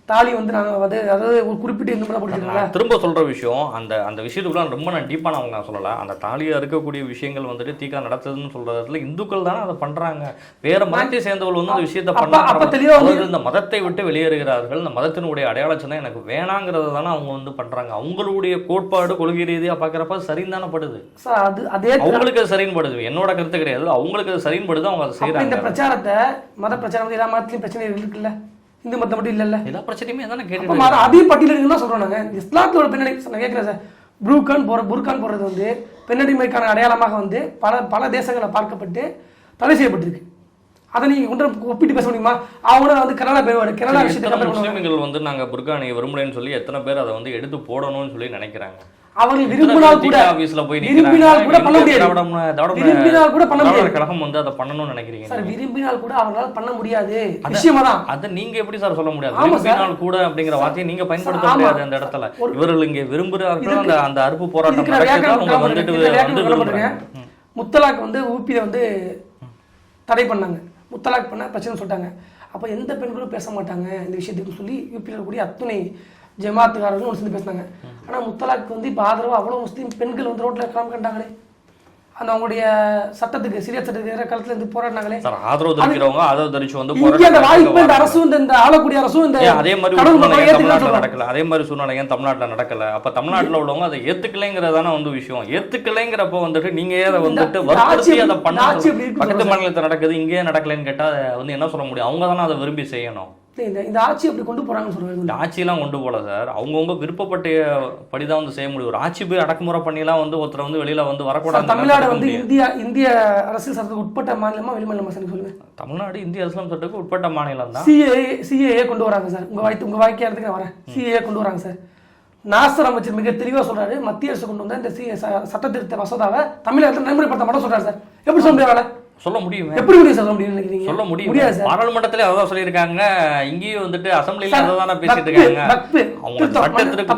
தாலி வந்து நாங்கள் வந்து அதாவது ஒரு குறிப்பிட்ட இந்து மதம் படிச்சிருக்காங்க. திரும்ப சொல்ற விஷயம் அந்த விஷயத்துக்குள்ள ரொம்ப நான் டீப்பாக நான் சொல்லலை. அந்த தாலியாக இருக்கக்கூடிய விஷயங்கள் வந்துட்டு தீக்கா நடத்துதுன்னு சொல்றதுல இந்துக்கள் தானே அதை பண்றாங்க. வேற மதத்தை சேர்ந்தவர்கள் வந்து அந்த விஷயத்தை பண்ண இந்த மதத்தை விட்டு வெளியேறுகிறார்கள். இந்த மதத்தினுடைய அடையாளம் எனக்கு வேணாங்கிறது தானே அவங்க வந்து பண்றாங்க. அவங்களுடைய கோட்பாடு கொள்கை ரீதியாக பார்க்குறப்ப சரின்னு தானே படுது. அவங்களுக்கு அது சரின்னு படுது. என்னோட கருத்து கிடையாது, அவங்களுக்கு அது சரின்னு படுது. அவங்க அதை செய்யறாங்க. இந்த பிரச்சாரத்தை மத பிரச்சாரம் எல்லா மதத்திலையும் பிரச்சனை இருக்குல்ல, இந்து மதம் மட்டும் இல்லைல்ல, எல்லா பிரச்சனையுமே தானே கேட்டு அதையும் பட்டியலுக்குன்னு தான் சொல்றோம். நாங்கள் இஸ்லாத்தோட பின்னணி நான் கேட்குறேன் சார். புர்கான் போடுறது வந்து பெண்ணடிமைக்கான அடையாளமாக வந்து பல தேசங்களில் பார்க்கப்பட்டு தடை செய்யப்பட்டிருக்கு. அதை நீங்கள் கொண்டு ஒப்பிட்டு பேச முடியுமா? அவங்க வந்து கனடா விஷயத்தை முஸ்லிம்கள் வந்து நாங்கள் புர்கானை விரும்புகிறேன்னு சொல்லி எத்தனை பேர் அதை வந்து எடுத்து போடணும்னு சொல்லி நினைக்கிறாங்க. அவர்கள் விரும்பினால் கூட பண்ண முடியாது. கழகம் வந்து அதை பண்ணணும்னு நினைக்கிறீங்க சார். விரும்பினால் கூட அவங்களால பண்ண முடியாது விஷயமா தான். அதை நீங்க எப்படி சார் சொல்ல முடியாது? விரும்பினால் கூட அப்படிங்கிற வார்த்தையை நீங்க பயன்படுத்த முடியாது அந்த இடத்துல. இவர்கள் இங்கே விரும்புகிறார்கள். அந்த அறுப்பு போராட்டம் வந்துட்டு முத்தலாக் வந்து ஊபியில வந்து தடை பண்ணாங்க. முத்தலாக் பண்ண பிரச்சனை சொல்லிட்டாங்க. அப்போ எந்த பெண்களும் பேச மாட்டாங்க இந்த விஷயத்துக்கு சொல்லி யூபியில் இருக்கக்கூடிய அத்துணை ஜமாத்துக்காரர்கள் ஒரு சேர்ந்து பேசினாங்க. ஆனால் முத்தலாக்கு வந்து இப்போ ஆதரவாக அவ்வளோ முஸ்லீம் பெண்கள் வந்து ரோட்டில் கிளம்ப கண்டாங்களே, அந்த அவங்களுடைய சட்டத்துக்கு சிறிய சட்டத்துக்கு காலத்துல இருந்து போராடினாங்களே. ஆதரவு தெரிவிக்கிறவங்க ஆதரவு தெரிவிச்சு வந்து அந்த வாய்ப்பு இந்த அரசும் இந்த ஆளக்கூடிய அரசும் இந்த அதே மாதிரி தமிழ்நாட்டில் நடக்கல. அதே மாதிரி சூழ்நிலை ஏன் தமிழ்நாட்டில் நடக்கல? அப்ப தமிழ்நாட்டில் உள்ளவங்க அதை ஏத்துக்கலைங்கிறதான வந்து விஷயம். ஏத்துக்கலைங்கிறப்ப வந்துட்டு நீங்க அதை வந்துட்டு வற்புறுத்தி அதை பண்ண பக்கத்து மாநிலத்தில் நடக்குது இங்கேயே நடக்கலைன்னு கேட்டா வந்து என்ன சொல்ல முடியும்? அவங்க தானே அதை விரும்பி செய்யணும். இந்த ஆட்சி அப்படி கொண்டு போறாங்கன்னு சொல்றாங்க. இந்த ஆட்சியெல்லாம் கொண்டு போல சார். அவங்கவுங்க விருப்பப்பட்ட படிதான் வந்து செய்ய முடியும். ஒரு ஆட்சி போய் அடக்குமுறை பண்ணிலாம் வந்து ஒருத்தர் வந்து வெளியில வந்து வரக்கூடாது. தமிழ்நாடு வந்து இந்திய அரசியல் சட்டத்துக்கு உட்பட்ட மாநிலமா வெளிமாநிலமா சார் சொல்லுங்க? தமிழ்நாடு இந்திய அரசியல் சட்டத்துக்கு உட்பட்ட மாநிலம் தான். சிஏஏ கொண்டு வராங்க சார். உங்க வாய்க்காரத்துக்கு நான் வரேன். சிஏஏ கொண்டு வராங்க சார். நாசர் அமைச்சர் மிக தெளிவா சொல்றாரு, மத்திய அரசு கொண்டு வந்த இந்த சட்ட திருத்த மசோதாவை தமிழகத்தில் நடைமுறைப்படுத்த மாட்டோம் சொல்றாரு சார். எப்படி சொல்ல முடியாது? சொல்ல முடியும். எப்படி முடியும் சொல்ல முடியும் நினைக்கிறீங்க? சொல்ல முடியாது. பாராளுமன்றத்திலே அதான் சொல்லியிருக்காங்க. இங்கேயும் வந்துட்டு அசம்பிளில அதான் பேசிட்டு இருக்காங்க. அவங்க சட்டத்திற்கு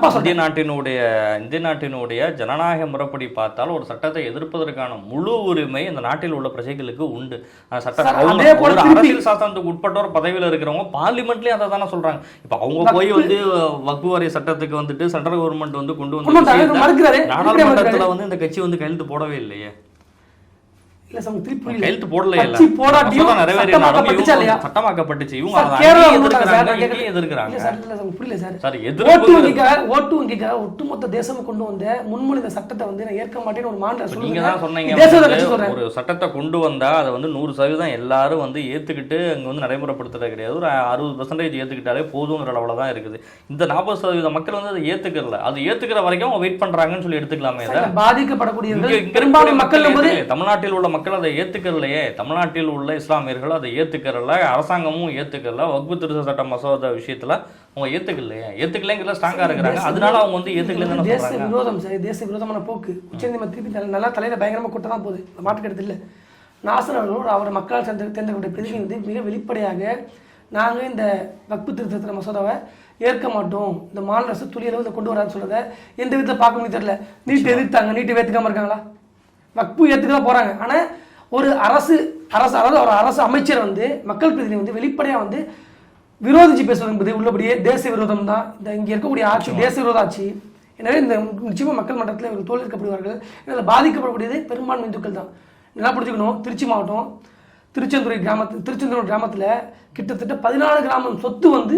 இந்திய நாட்டினுடைய ஜனநாயக முறைப்படி பார்த்தால் ஒரு சட்டத்தை எதிர்ப்பதற்கான முழு உரிமை இந்த நாட்டில் உள்ள பிரஜைகளுக்கு உண்டு. அரசியல் சாசனத்துக்கு உட்பட்டவர் பதவியில் இருக்கிறவங்க பார்லிமெண்ட்லயே அதை தானே சொல்றாங்க. இப்ப அவங்க போய் வந்து வக்ஃபு வாரிய சட்டத்துக்கு வந்துட்டு சென்ட்ரல் கவர்மெண்ட் வந்து கொண்டு வந்து நாடாளுமன்றத்துல வந்து இந்த கட்சி வந்து கையெழுத்து போடவே இல்லையே. கையெழுத்து போடல. சட்டமாக்கப்பட்டுச்சு. ஒட்டுமொத்த தேசம் கொண்டு வந்த முன்மொழிந்த சட்டத்தை வந்து நான் ஏற்க மாட்டேன்னு ஒரு மாநில நீங்க தான் சொன்னீங்க. ஒரு சட்டத்தை கொண்டு வந்தா அதை வந்து 100% எல்லாரும் வந்து ஏத்துக்கிட்டு அங்க வந்து நடைமுறைப்படுத்துறது கிடையாது. ஒரு 60% ஏத்துக்கிட்டாலே போதுங்கிற அளவுல தான் இருக்குது. இந்த 40% மக்கள் வந்து அதை ஏத்துக்கல. அது ஏத்துக்கிற வரைக்கும் அவங்க வெயிட் பண்றாங்கன்னு சொல்லி எடுத்துக்கலாமே. பாதிக்கப்படக்கூடிய பெரும்பாலான மக்கள் தமிழ்நாட்டில் உள்ள மக்கள் அதை ஏத்துக்கலையே. தமிழ்நாட்டில் உள்ள இஸ்லாமியர்கள் அதை ஏத்துக்கல, அரசாங்கமும் ஏத்துக்கல. வக்ஃபு திருத்த சட்ட மசோதா விஷயத்துல அவங்க ஏத்துக்கலையே. ஏத்துக்கலைங்கிறத ஸ்ட்ராங்கா இருக்கிறாங்க. அதனால அவங்க வந்து ஏத்துக்கலன்னு தேச விரோதம் சார். தேச விரோதமான போக்கு உச்சநீதிமன்றம் திருப்பி நல்லா தலையில பயங்கரமா கூட்ட தான் போகுது. மாட்டுக்கிறது இல்லை. நாசர் அவர்கள் அவர் மக்கள் தேர்ந்தெடுக்கக்கூடிய பிரதிநிதி வந்து மிக வெளிப்படையாக நாங்கள் இந்த வக்ஃபு திருத்த மசோதாவை ஏற்க மாட்டோம், இந்த மாநில அரசு துளியளவு இதை கொண்டு வரான்னு சொல்றதை எந்த விதத்தில் பார்க்க முடியும் தெரியல. நீட்டு எதிர்த்தாங்க. நீட்டு ஏற்றுக்காம இருக்காங்களா? வக்ஃபு ஏற்றுக்கலாம் போறாங்க. ஆனா ஒரு அதாவது ஒரு அரசு அமைச்சர் வந்து மக்கள் பிரதிநிதி வந்து வெளிப்படையா வந்து விரோதிச்சு பேசுவது என்பது உள்ளபடியே தேச விரோதம் தான். இந்த இங்க இருக்கக்கூடிய ஆட்சி தேச விரோத ஆட்சி. எனவே இந்த நிச்சயமா மக்கள் மன்றத்தில் இவர்கள் தோல் இருக்கப்படுவார்கள். இதில் பாதிக்கப்படக்கூடியது பெரும்பான்மை இந்துக்கள் தான். நல்லா புரிஞ்சுக்கணும். திருச்சி மாவட்டம் திருச்செந்தூர் கிராமத்தில் கிட்டத்தட்ட 14 கிராமம் சொத்து வந்து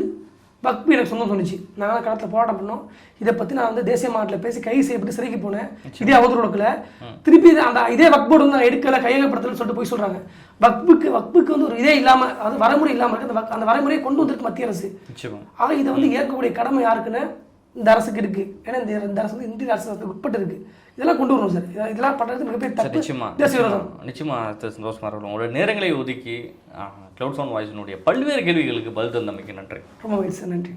வக்பு எனக்கு சொந்தம் சொன்னிச்சு. நாங்கள் களத்தில் போராட்டம் பண்ணோம். இதை பற்றி நான் வந்து தேசிய மாநாட்டில் பேசி கைது செய்யப்பட்டு சிறைக்கு போனேன். இதே அவதூறு வழக்கில் திருப்பி அந்த இதே வக்போர்டு வந்து நான் எடுக்கலை கையகப்படுத்தலன்னு சொல்லிட்டு போய் சொல்கிறாங்க. வக்புக்கு வந்து ஒரு இதே இல்லாமல் அது வரைமுறை இல்லாமல் இருக்கு. அந்த வரைமுறையை கொண்டு வந்திருக்கு மத்திய அரசு. ஆக இதை வந்து ஏற்கக்கூடிய கடமை யாருக்குன்னு இந்த அரசுக்கு இருக்கு. ஏன்னா இந்த அரசு வந்து இந்திய அரசு உட்பட்டு இருக்கு. இதெல்லாம் கொண்டு வரணும் சார். இதெல்லாம் பண்ணுறது மிகப்பெரிய தப்பு. நிச்சயமா சந்தோஷமா இருக்கணும். உங்களோட நேரங்களை ஒதுக்கி கிளவுட் சவுண்ட் வாய்ஸினுடைய பல்வேறு கேள்விகளுக்கு பதில் தந்தமைக்கு நன்றி. ரொம்ப மகிழ்ச்சி சார். நன்றி.